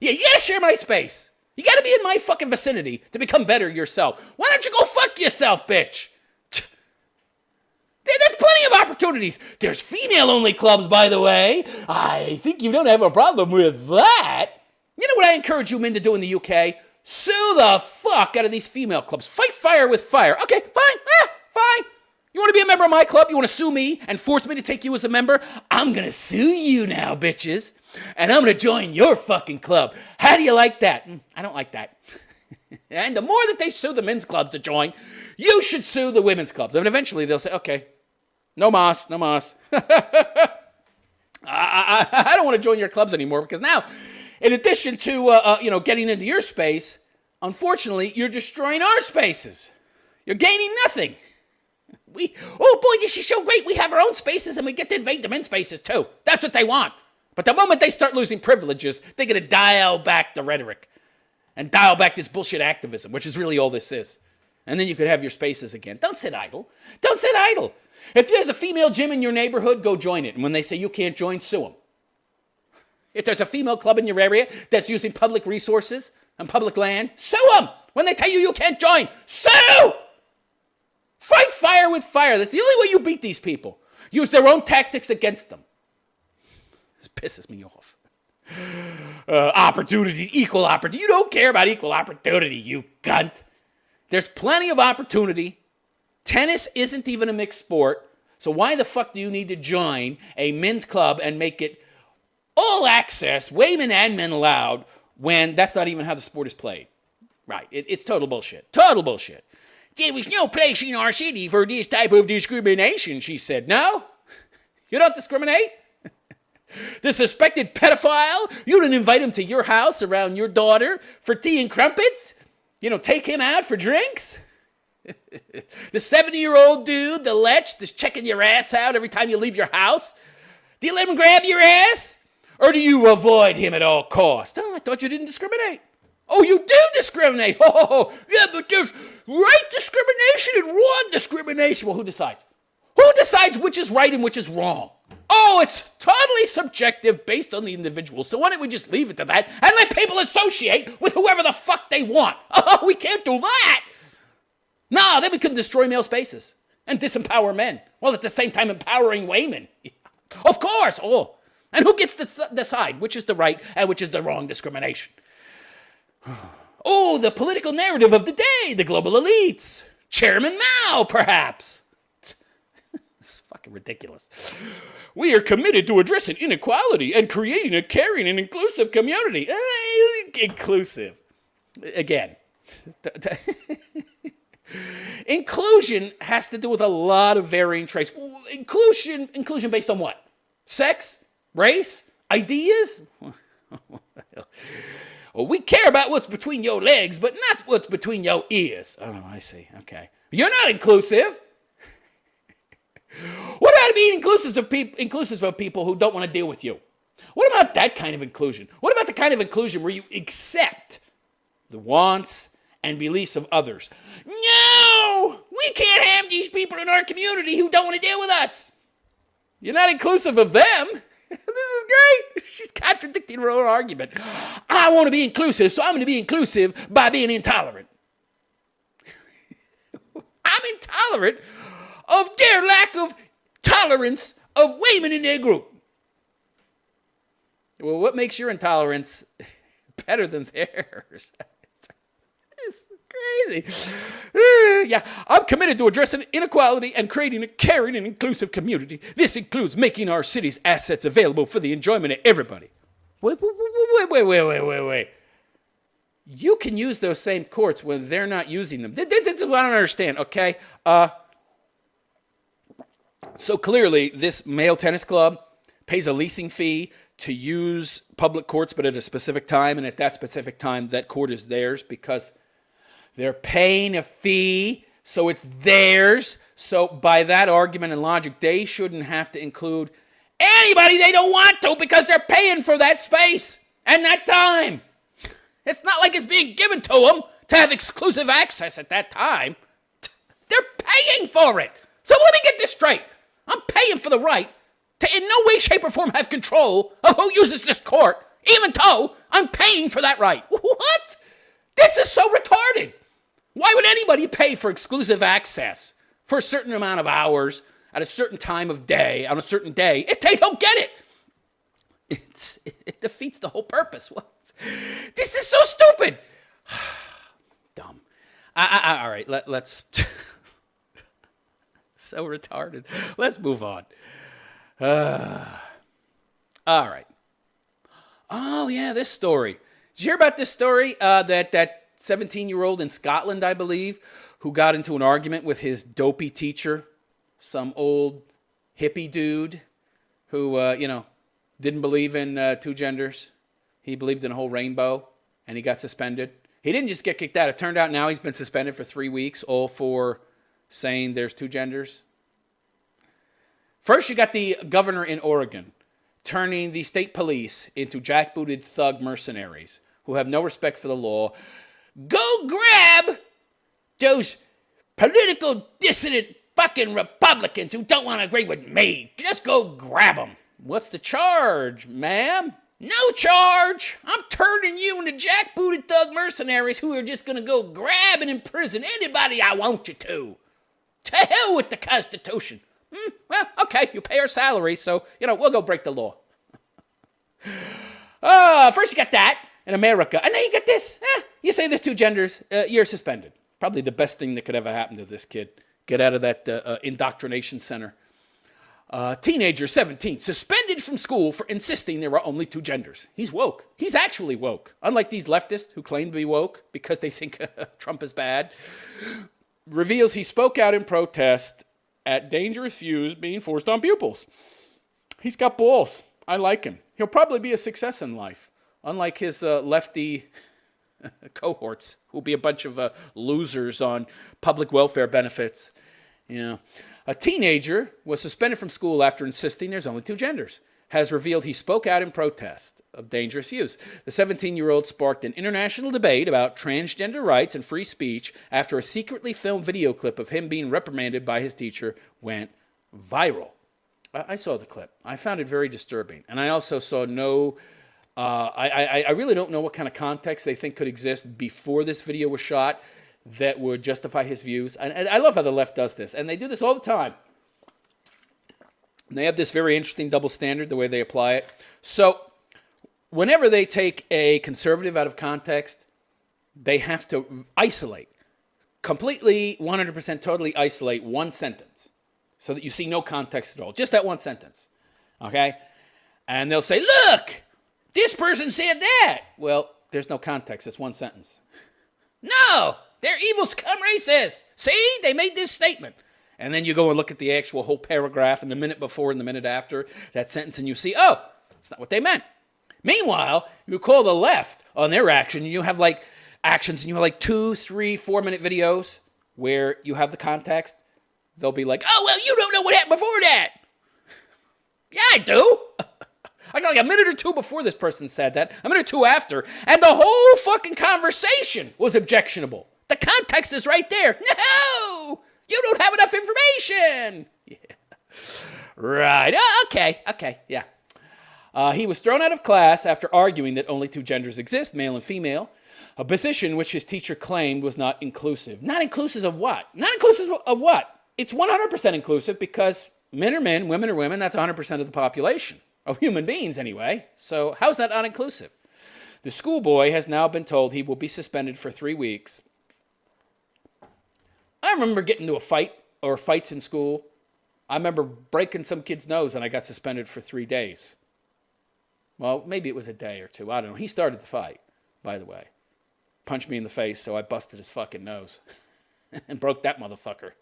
Yeah, you gotta share my space. You gotta be in my fucking vicinity to become better yourself. Why don't you go fuck yourself, bitch? There's plenty of opportunities. There's female-only clubs, by the way. I think you don't have a problem with that. You know what I encourage you men to do in the UK? Sue the fuck out of these female clubs. Fight fire with fire. Okay, fine. Fine. You want to be a member of my club? You want to sue me and force me to take you as a member? I'm going to sue you now, bitches. And I'm going to join your fucking club. How do you like that? I don't like that. And the more that they sue the men's clubs to join, you should sue the women's clubs. And eventually they'll say, okay, no mas. I don't want to join your clubs anymore because now, in addition to getting into your space, unfortunately, you're destroying our spaces. You're gaining nothing. Oh boy, this is so great. We have our own spaces and we get to invade the men's spaces too. That's what they want. But the moment they start losing privileges, they're going to dial back the rhetoric and dial back this bullshit activism, which is really all this is. And then you could have your spaces again. Don't sit idle. Don't sit idle. If there's a female gym in your neighborhood, go join it. And when they say you can't join, sue them. If there's a female club in your area that's using public resources and public land, sue them. When they tell you you can't join, sue! Fight fire with fire. That's the only way you beat these people. Use their own tactics against them. This pisses me off. Opportunity, equal opportunity. You don't care about equal opportunity, you cunt. There's plenty of opportunity. Tennis isn't even a mixed sport. So why the fuck do you need to join a men's club and make it all access, women and men allowed, when that's not even how the sport is played? Right. It's total bullshit. Total bullshit. There was no place in our city for this type of discrimination, she said. No? You don't discriminate? The suspected pedophile? You didn't invite him to your house around your daughter for tea and crumpets? You know, take him out for drinks? The 70-year-old dude, the lech, that's checking your ass out every time you leave your house? Do you let him grab your ass? Or do you avoid him at all costs? Oh, I thought you didn't discriminate. Oh, you do discriminate. Oh, yeah, but there's right discrimination and wrong discrimination. Well, who decides? Who decides which is right and which is wrong? Oh, it's totally subjective based on the individual. So why don't we just leave it to that and let people associate with whoever the fuck they want? Oh, we can't do that. No, then we couldn't destroy male spaces and disempower men, while at the same time empowering women. Of course. Oh, and who gets to decide which is the right and which is the wrong discrimination? Oh, the political narrative of the day, the global elites. Chairman Mao, perhaps. It's fucking ridiculous. We are committed to addressing inequality and creating a caring and inclusive community. Inclusive. Again. Inclusion has to do with a lot of varying traits. Inclusion based on what? Sex? Race? Ideas? Well, we care about what's between your legs, but not what's between your ears. Oh, I see. Okay. You're not inclusive. What about being inclusive of people who don't want to deal with you? What about that kind of inclusion? What about the kind of inclusion where you accept the wants and beliefs of others? No! We can't have these people in our community who don't want to deal with us. You're not inclusive of them. This is great. She's contradicting her own argument. I want to be inclusive, so I'm going to be inclusive by being intolerant. I'm intolerant of their lack of tolerance of women in their group. Well, what makes your intolerance better than theirs? It's crazy. Yeah, I'm committed to addressing inequality and creating a caring and inclusive community. This includes making our city's assets available for the enjoyment of everybody. Wait. You can use those same courts when they're not using them. This is what I don't understand, okay? So clearly, this male tennis club pays a leasing fee to use public courts, but at a specific time, and at that specific time, that court is theirs because they're paying a fee, so it's theirs. So by that argument and logic, they shouldn't have to include anybody they don't want to because they're paying for that space and that time. It's not like it's being given to them to have exclusive access at that time. They're paying for it. So let me get this straight. I'm paying for the right to in no way, shape, or form have control of who uses this court, even though I'm paying for that right. What? This is so retarded. Why would anybody pay for exclusive access for a certain amount of hours at a certain time of day, on a certain day, if they don't get it. It defeats the whole purpose. What? This is so stupid. Dumb. All right, let's... So retarded. Let's move on. All right. Oh, yeah, this story. Did you hear about this story? That 17-year-old in Scotland, I believe, who got into an argument with his dopey teacher, some old hippie dude who, didn't believe in two genders. He believed in a whole rainbow, and he got suspended. He didn't just get kicked out. It turned out now he's been suspended for 3 weeks, all for saying there's two genders. First, you got the governor in Oregon turning the state police into jackbooted thug mercenaries who have no respect for the law. Go grab those political dissident fucking Republicans who don't want to agree with me. Just go grab them. What's the charge, ma'am? No charge. I'm turning you into jackbooted thug mercenaries who are just going to go grab and imprison anybody I want you to. To hell with the Constitution. Well, okay, you pay our salary, so, we'll go break the law. First you got that in America, and then you get this. You say there's two genders, you're suspended. Probably the best thing that could ever happen to this kid. Get out of that indoctrination center. Teenager, 17, suspended from school for insisting there are only two genders. He's woke. He's actually woke. Unlike these leftists who claim to be woke because they think Trump is bad. Reveals he spoke out in protest at dangerous views being forced on pupils. He's got balls. I like him. He'll probably be a success in life, unlike his lefty cohorts, who'll be a bunch of losers on public welfare benefits. A teenager was suspended from school after insisting there's only two genders. Has revealed he spoke out in protest of dangerous views. The 17-year-old sparked an international debate about transgender rights and free speech after a secretly filmed video clip of him being reprimanded by his teacher went viral. I saw the clip. I found it very disturbing. And I also saw I really don't know what kind of context they think could exist before this video was shot that would justify his views. And I love how the left does this. And they do this all the time. And they have this very interesting double standard, the way they apply it. So whenever they take a conservative out of context, they have to isolate, completely, 100% totally isolate one sentence so that you see no context at all. Just that one sentence, okay? And they'll say, look, this person said that. Well, there's no context. It's one sentence. No, they're evil scum racists. See, they made this statement. And then you go and look at the actual whole paragraph and the minute before and the minute after that sentence, and you see, oh, that's not what they meant. Meanwhile, you call the left on their action, and you have like actions, and you have like 2, 3, 4-minute videos where you have the context. They'll be like, oh, well, you don't know what happened before that. Yeah, I do. I got like a minute or two before this person said that, a minute or two after, and the whole fucking conversation was objectionable. The context is right there. No! You don't have enough information. Yeah. Right. Okay. Yeah. He was thrown out of class after arguing that only two genders exist, male and female, a position which his teacher claimed was not inclusive. Not inclusive of what? Not inclusive of what? It's 100% inclusive because men are men, women are women. That's 100% of the population, of human beings anyway. So how's that not inclusive? The schoolboy has now been told he will be suspended for 3 weeks. I remember getting into a fight or fights in school. I remember breaking some kid's nose and I got suspended for 3 days. Well, maybe it was a day or two. I don't know. He started the fight, by the way. Punched me in the face, so I busted his fucking nose and broke that motherfucker.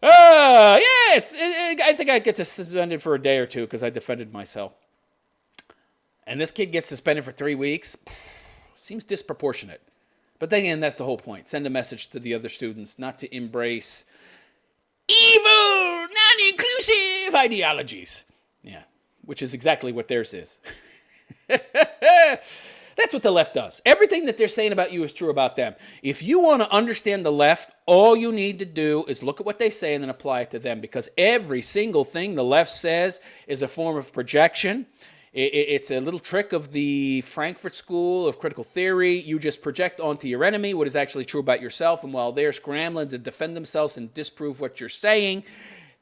I think I get suspended for a day or two because I defended myself. And this kid gets suspended for 3 weeks. Seems disproportionate. But then again, that's the whole point. Send a message to the other students not to embrace evil, non-inclusive ideologies. Yeah, which is exactly what theirs is. That's what the left does. Everything that they're saying about you is true about them. If you want to understand the left, all you need to do is look at what they say and then apply it to them, because every single thing the left says is a form of projection. It's a little trick of the Frankfurt School of Critical Theory. You just project onto your enemy what is actually true about yourself, and while they're scrambling to defend themselves and disprove what you're saying,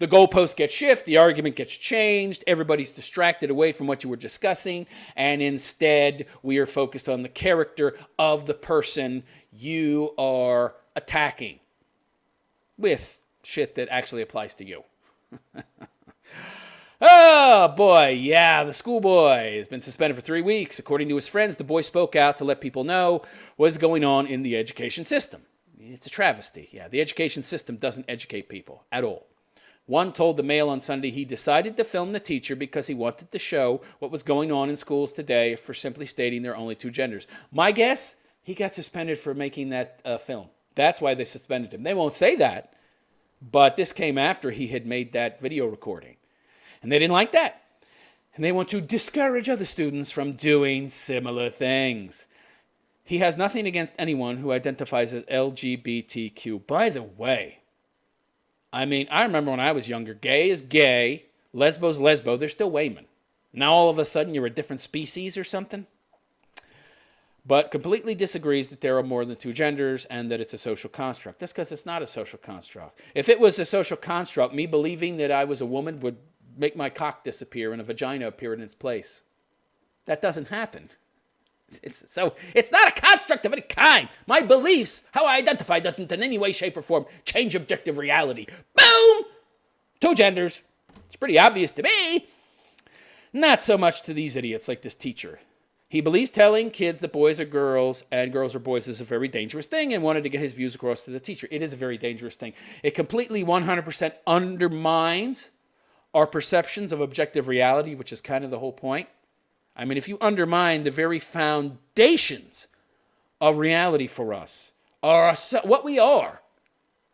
the goalpost gets shifted, the argument gets changed, everybody's distracted away from what you were discussing, and instead we are focused on the character of the person you are attacking with shit that actually applies to you. Oh, boy, yeah, the schoolboy has been suspended for 3 weeks. According to his friends, the boy spoke out to let people know what's going on in the education system. It's a travesty. Yeah, the education system doesn't educate people at all. One told the Mail on Sunday he decided to film the teacher because he wanted to show what was going on in schools today for simply stating there are only 2 genders. My guess, he got suspended for making that film. That's why they suspended him. They won't say that, but this came after he had made that video recording. And they didn't like that. And they want to discourage other students from doing similar things. He has nothing against anyone who identifies as LGBTQ. By the way, I mean, I remember when I was younger, gay is gay, lesbo's lesbo, they're still waymen. Now all of a sudden you're a different species or something? But completely disagrees that there are more than 2 genders and that it's a social construct. That's because it's not a social construct. If it was a social construct, me believing that I was a woman would make my cock disappear and a vagina appear in its place. That doesn't happen. It's not a construct of any kind. My beliefs, how I identify, doesn't in any way, shape, or form change objective reality. Boom! 2 genders. It's pretty obvious to me. Not so much to these idiots like this teacher. He believes telling kids that boys are girls and girls are boys is a very dangerous thing and wanted to get his views across to the teacher. It is a very dangerous thing. It completely 100% undermines our perceptions of objective reality, which is kind of the whole point. I mean, if you undermine the very foundations of reality for us, what we are,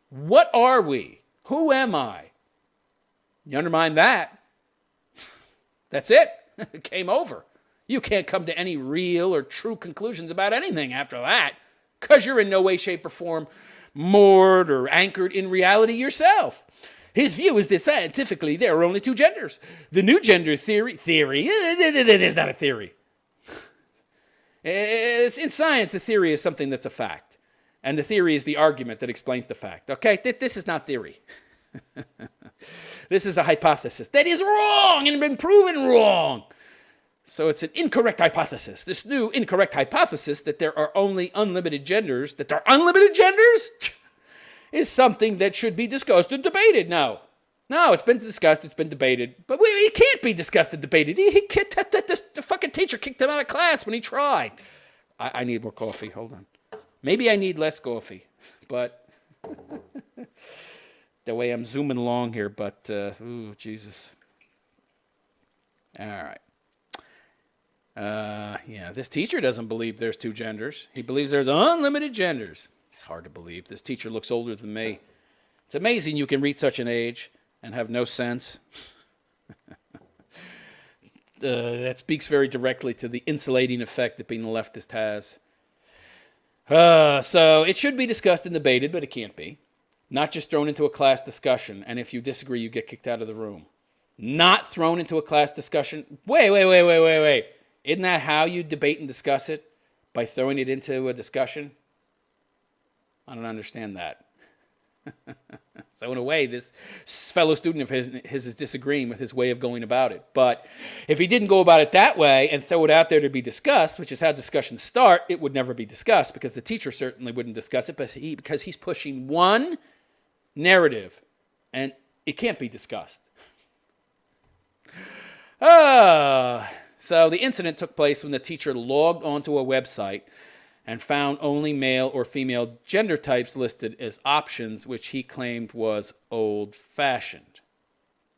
what are we? Who am I? You undermine that, that's it. Game over. You can't come to any real or true conclusions about anything after that because you're in no way, shape, or form moored or anchored in reality yourself. His view is that scientifically there are only 2 genders. The new gender theory, it is not a theory. In science, a theory is something that's a fact. And the theory is the argument that explains the fact. Okay, this is not theory. This is a hypothesis that is wrong and been proven wrong. So it's an incorrect hypothesis. This new incorrect hypothesis that there are only unlimited genders, is something that should be discussed and debated. No, it's been discussed, it's been debated, but it can't be discussed and debated. The fucking teacher kicked him out of class when he tried. I need more coffee, hold on. Maybe I need less coffee, but the way I'm zooming along here, but, ooh, Jesus. All right. Yeah, this teacher doesn't believe there's 2 genders. He believes there's unlimited genders. It's hard to believe. This teacher looks older than me. It's amazing you can reach such an age and have no sense. That speaks very directly to the insulating effect that being a leftist has. So it should be discussed and debated, but it can't be. Not just thrown into a class discussion, and if you disagree, you get kicked out of the room. Not thrown into a class discussion. Wait. Isn't that how you debate and discuss it? By throwing it into a discussion? I don't understand that. So in a way, this fellow student of his is disagreeing with his way of going about it. But if he didn't go about it that way and throw it out there to be discussed, which is how discussions start, it would never be discussed because the teacher certainly wouldn't discuss it because he's pushing one narrative and it can't be discussed. So the incident took place when the teacher logged onto a website and found only male or female gender types listed as options, which he claimed was old-fashioned.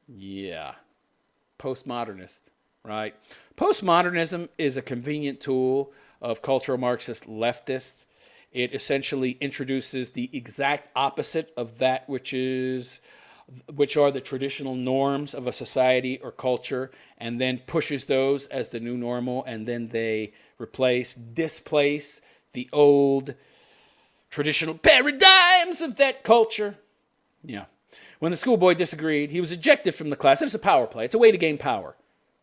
Yeah. Postmodernist, right? Postmodernism is a convenient tool of cultural Marxist leftists. It essentially introduces the exact opposite of that which are the traditional norms of a society or culture, and then pushes those as the new normal, and then they displace the old traditional paradigms of that culture. Yeah. When the schoolboy disagreed, he was ejected from the class. It's a power play. It's a way to gain power,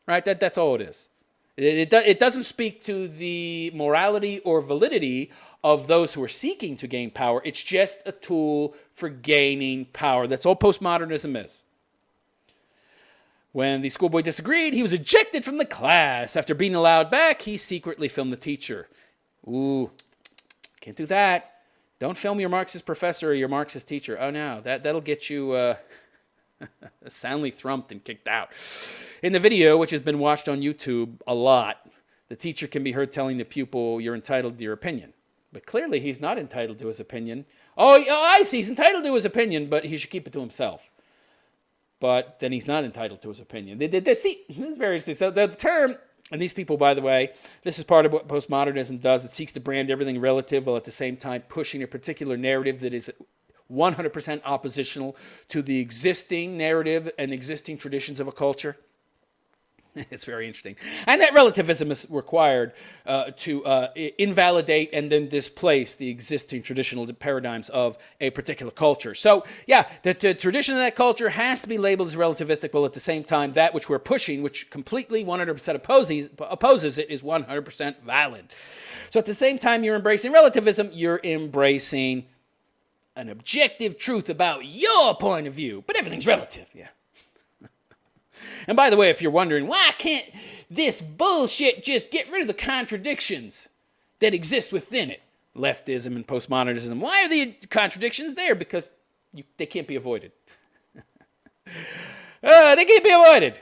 right? That's all it is. It doesn't speak to the morality or validity of those who are seeking to gain power. It's just a tool for gaining power. That's all postmodernism is. When the schoolboy disagreed, he was ejected from the class. After being allowed back, he secretly filmed the teacher. Ooh, can't do that. Don't film your Marxist professor or your Marxist teacher. Oh no, that'll get you soundly thrumped and kicked out. In the video, which has been watched on YouTube a lot, the teacher can be heard telling the pupil, "You're entitled to your opinion." But clearly he's not entitled to his opinion. Oh, I see, he's entitled to his opinion, but he should keep it to himself. But then he's not entitled to his opinion. See, there's various things. So the term, and these people, by the way, this is part of what postmodernism does. It seeks to brand everything relative while at the same time pushing a particular narrative that is 100% oppositional to the existing narrative and existing traditions of a culture. It's very interesting. And that relativism is required to invalidate and then displace the existing traditional paradigms of a particular culture. So, yeah, the tradition of that culture has to be labeled as relativistic, while at the same time, that which we're pushing, which completely 100% opposes it, is 100% valid. So at the same time you're embracing relativism, you're embracing an objective truth about your point of view. But everything's relative, yeah. And by the way, if you're wondering, why can't this bullshit just get rid of the contradictions that exist within it? Leftism and postmodernism. Why are the contradictions there? Because they can't be avoided. They can't be avoided.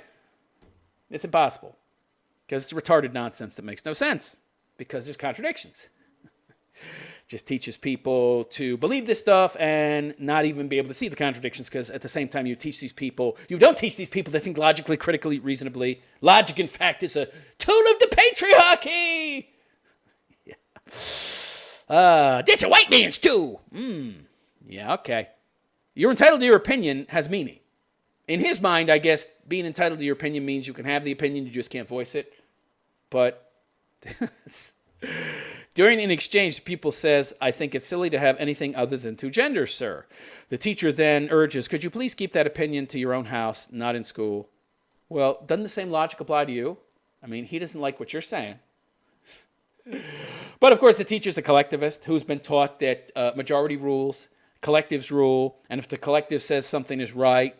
It's impossible. Because it's retarded nonsense that makes no sense. Because there's contradictions. Just teaches people to believe this stuff and not even be able to see the contradictions, because at the same time you don't teach these people to think logically, critically, reasonably. Logic, in fact, is a tool of the patriarchy. Yeah. That's a white man's tool. Yeah, okay. You're entitled to your opinion has meaning. In his mind, I guess, being entitled to your opinion means you can have the opinion, you just can't voice it. But during an exchange, the pupil says, "I think it's silly to have anything other than two genders, sir." The teacher then urges, "Could you please keep that opinion to your own house, not in school?" Well, doesn't the same logic apply to you? I mean, he doesn't like what you're saying. But of course, the teacher's a collectivist who's been taught that majority rules, collectives rule, and if the collective says something is right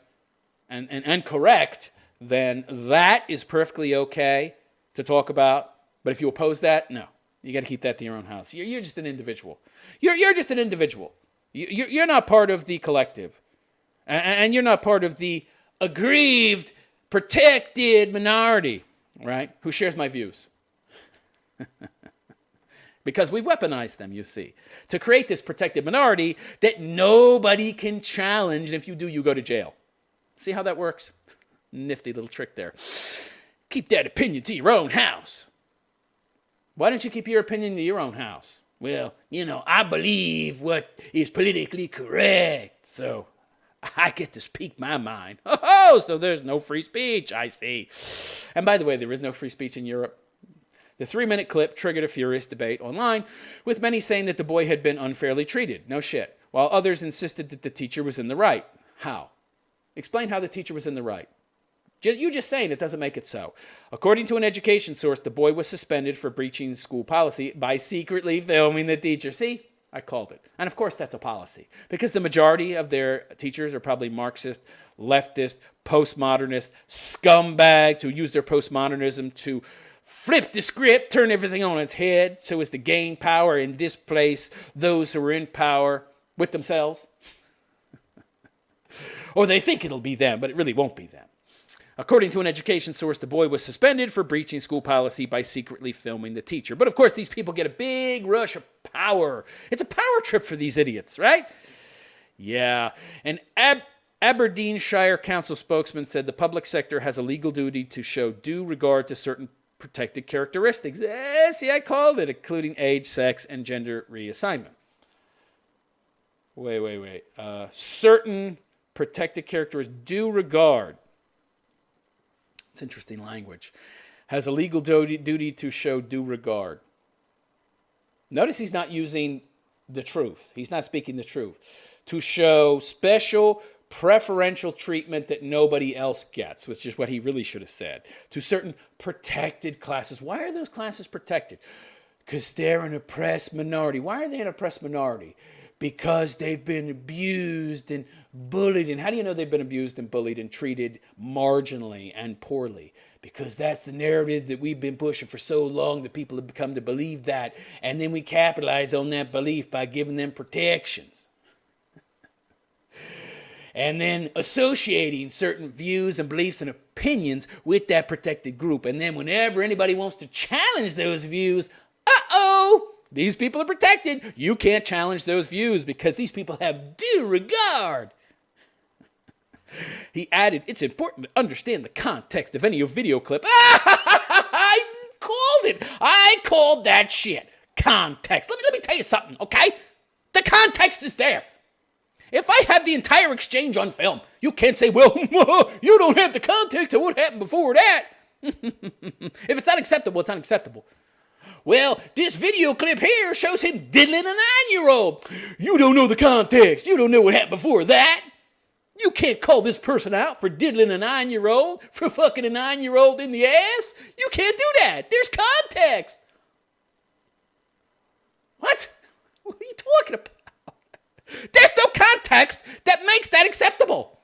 and correct, then that is perfectly okay to talk about. But if you oppose that, no. You got to keep that to your own house. You're just an individual. You're just an individual. You're not part of the collective. And you're not part of the aggrieved, protected minority, right, who shares my views. Because we've weaponized them, you see, to create this protected minority that nobody can challenge. And if you do, you go to jail. See how that works? Nifty little trick there. Keep that opinion to your own house. Why don't you keep your opinion to your own house? Well, I believe what is politically correct, so I get to speak my mind. Oh, so there's no free speech, I see. And by the way, there is no free speech in Europe. The 3-minute clip triggered a furious debate online, with many saying that the boy had been unfairly treated. No shit. While others insisted that the teacher was in the right. How? Explain how the teacher was in the right. You just saying it doesn't make it so. According to an education source, the boy was suspended for breaching school policy by secretly filming the teacher. See? I called it. And of course that's a policy. Because the majority of their teachers are probably Marxist, leftist, postmodernist scumbags who use their postmodernism to flip the script, turn everything on its head so as to gain power and displace those who are in power with themselves. Or they think it'll be them, but it really won't be them. According to an education source, the boy was suspended for breaching school policy by secretly filming the teacher. But of course, these people get a big rush of power. It's a power trip for these idiots, right? Yeah. An Aberdeenshire council spokesman said the public sector has a legal duty to show due regard to certain protected characteristics. See, I called it, including age, sex, and gender reassignment. Wait. Certain protected characteristics, due regard. It's interesting language. Has a legal duty to show due regard. Notice he's not using the truth. He's not speaking the truth. To show special preferential treatment that nobody else gets, which is what he really should have said. To certain protected classes. Why are those classes protected? Because they're an oppressed minority. Why are they an oppressed minority? because they've been abused and bullied. And how do you know they've been abused and bullied and treated marginally and poorly? Because that's the narrative that we've been pushing for so long that people have come to believe that. And then we capitalize on that belief by giving them protections. And then associating certain views and beliefs and opinions with that protected group. And then whenever anybody wants to challenge those views, these people are protected. You can't challenge those views because these people have due regard. He added, it's important to understand the context of any video clip. I called it. I called that shit. Context. Let me tell you something, okay? The context is there. If I have the entire exchange on film, you can't say, well, you don't have the context of what happened before that. If it's unacceptable, it's unacceptable. Well, this video clip here shows him diddling a 9-year-old. You don't know the context. You don't know what happened before that. You can't call this person out for diddling a 9-year-old, for fucking a 9-year-old in the ass. You can't do that. There's context. What? What are you talking about? There's no context that makes that acceptable.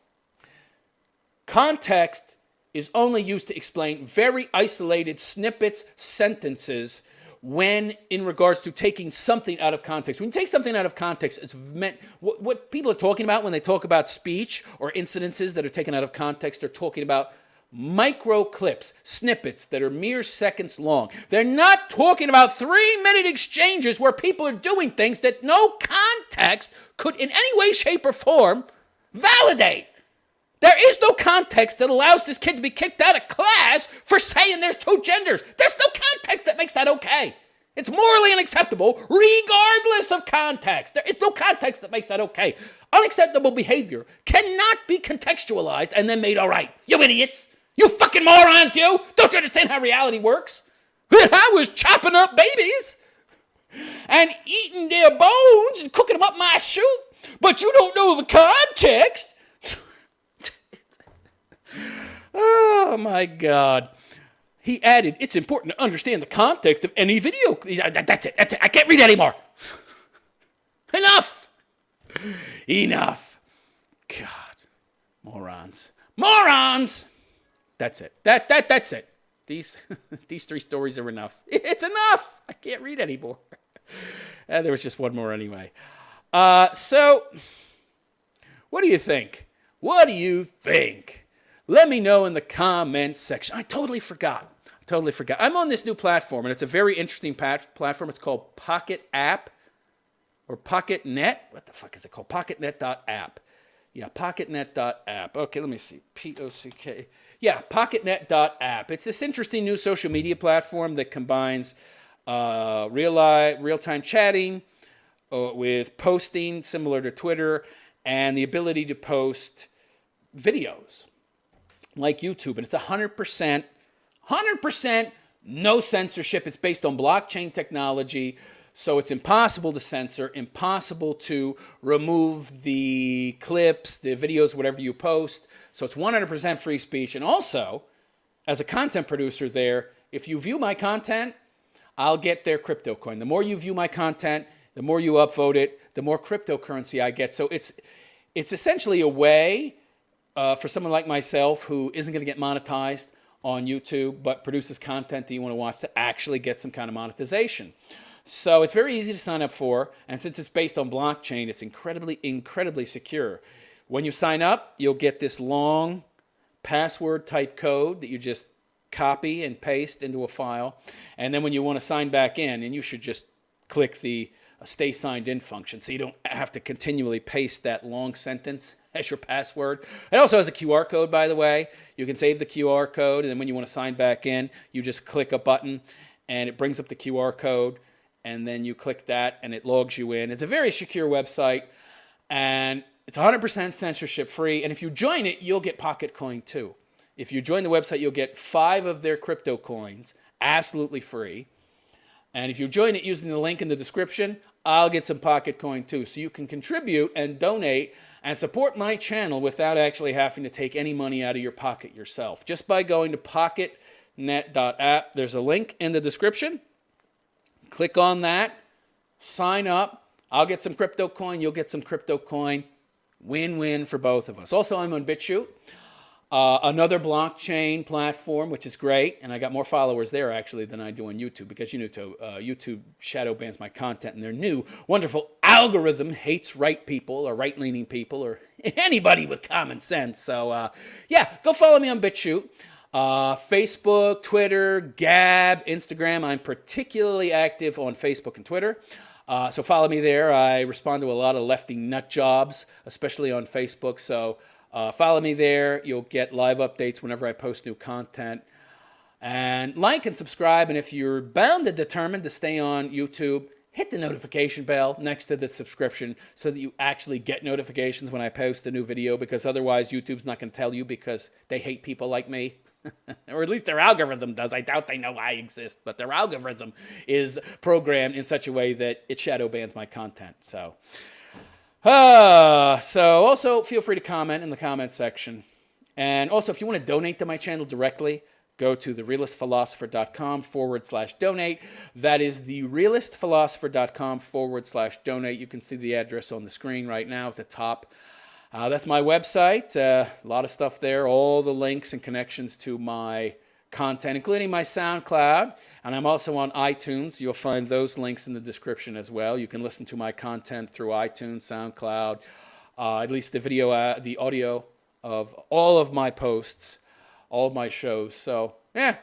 Context is only used to explain very isolated snippets, sentences, when in regards to taking something out of context. When you take something out of context, it's meant, what people are talking about when they talk about speech or incidences that are taken out of context, they're talking about micro clips, snippets that are mere seconds long. They're not talking about 3-minute exchanges where people are doing things that no context could in any way, shape, or form validate. There is no context that allows this kid to be kicked out of class for saying there's 2 genders. There's no context that makes that okay. It's morally unacceptable regardless of context. There is no context that makes that okay. Unacceptable behavior cannot be contextualized and then made all right. You idiots. You fucking morons, you. Don't you understand how reality works? I was chopping up babies and eating their bones and cooking them up my soup, but you don't know the context. Oh, my God. He added, it's important to understand the context of any video. That's it. I can't read anymore. Enough. God. Morons. That's it. That's it. These 3 stories are enough. It's enough. I can't read anymore. There was just one more anyway. So, what do you think? Let me know in the comments section. I totally forgot. I'm on this new platform, and it's a very interesting platform. It's called Pocket App or PocketNet. What the fuck is it called? PocketNet.app. Yeah, PocketNet.app. Okay, let me see. P-O-C-K. Yeah, PocketNet.app. It's this interesting new social media platform that combines real-time chatting with posting, similar to Twitter, and the ability to post videos like YouTube. And it's 100% no censorship. It's based on blockchain technology, so it's impossible to censor, impossible to remove the clips, the videos, whatever you post. So it's 100% free speech. And also, as a content producer there, if you view my content, I'll get their crypto coin. The more you view my content, the more you upvote it, the more cryptocurrency I get. So it's essentially a way for someone like myself who isn't going to get monetized on YouTube but produces content that you want to watch to actually get some kind of monetization. So it's very easy to sign up for, and since it's based on blockchain, it's incredibly secure. When you sign up, you'll get this long password type code that you just copy and paste into a file, and then when you want to sign back in, and you should just click the stay signed in function so you don't have to continually paste that long sentence as your password. It also has a QR code, by the way. You can save the QR code, and then when you want to sign back in, you just click a button, and it brings up the QR code, and then you click that, and it logs you in. It's a very secure website, and it's 100% censorship-free, and if you join it, you'll get Pocket Coin too. If you join the website, you'll get 5 of their crypto coins, absolutely free. And if you join it using the link in the description, I'll get some Pocket Coin too. So you can contribute and donate and support my channel without actually having to take any money out of your pocket yourself. Just by going to PocketNet.app. There's a link in the description. Click on that. Sign up. I'll get some crypto coin. You'll get some crypto coin. Win-win for both of us. Also, I'm on BitChute, another blockchain platform, which is great. And I got more followers there, actually, than I do on YouTube, because YouTube shadow bans my content. And their new, wonderful algorithm hates right people or right-leaning people or anybody with common sense. So, yeah, go follow me on BitChute. Facebook, Twitter, Gab, Instagram. I'm particularly active on Facebook and Twitter. So follow me there. I respond to a lot of lefty nut jobs, especially on Facebook. So follow me there. You'll get live updates whenever I post new content. And like and subscribe. And if you're bound and determined to stay on YouTube, hit the notification bell next to the subscription so that you actually get notifications when I post a new video, because otherwise YouTube's not going to tell you because they hate people like me. Or at least their algorithm does. I doubt they know I exist, but their algorithm is programmed in such a way that it shadow bans my content. So also feel free to comment in the comment section. And also, if you want to donate to my channel directly, go to therealistphilosopher.com/donate. That is therealistphilosopher.com/donate. You can see the address on the screen right now at the top. That's my website. A lot of stuff there, all the links and connections to my content, including my SoundCloud. And I'm also on iTunes. You'll find those links in the description as well. You can listen to my content through iTunes, SoundCloud, at least the audio of all of my posts, all of my shows. So, yeah,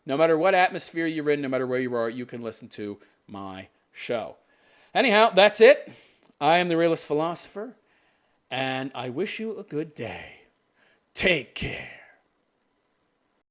no matter what atmosphere you're in, no matter where you are, you can listen to my show. Anyhow, that's it. I am the Realist Philosopher. And I wish you a good day. Take care.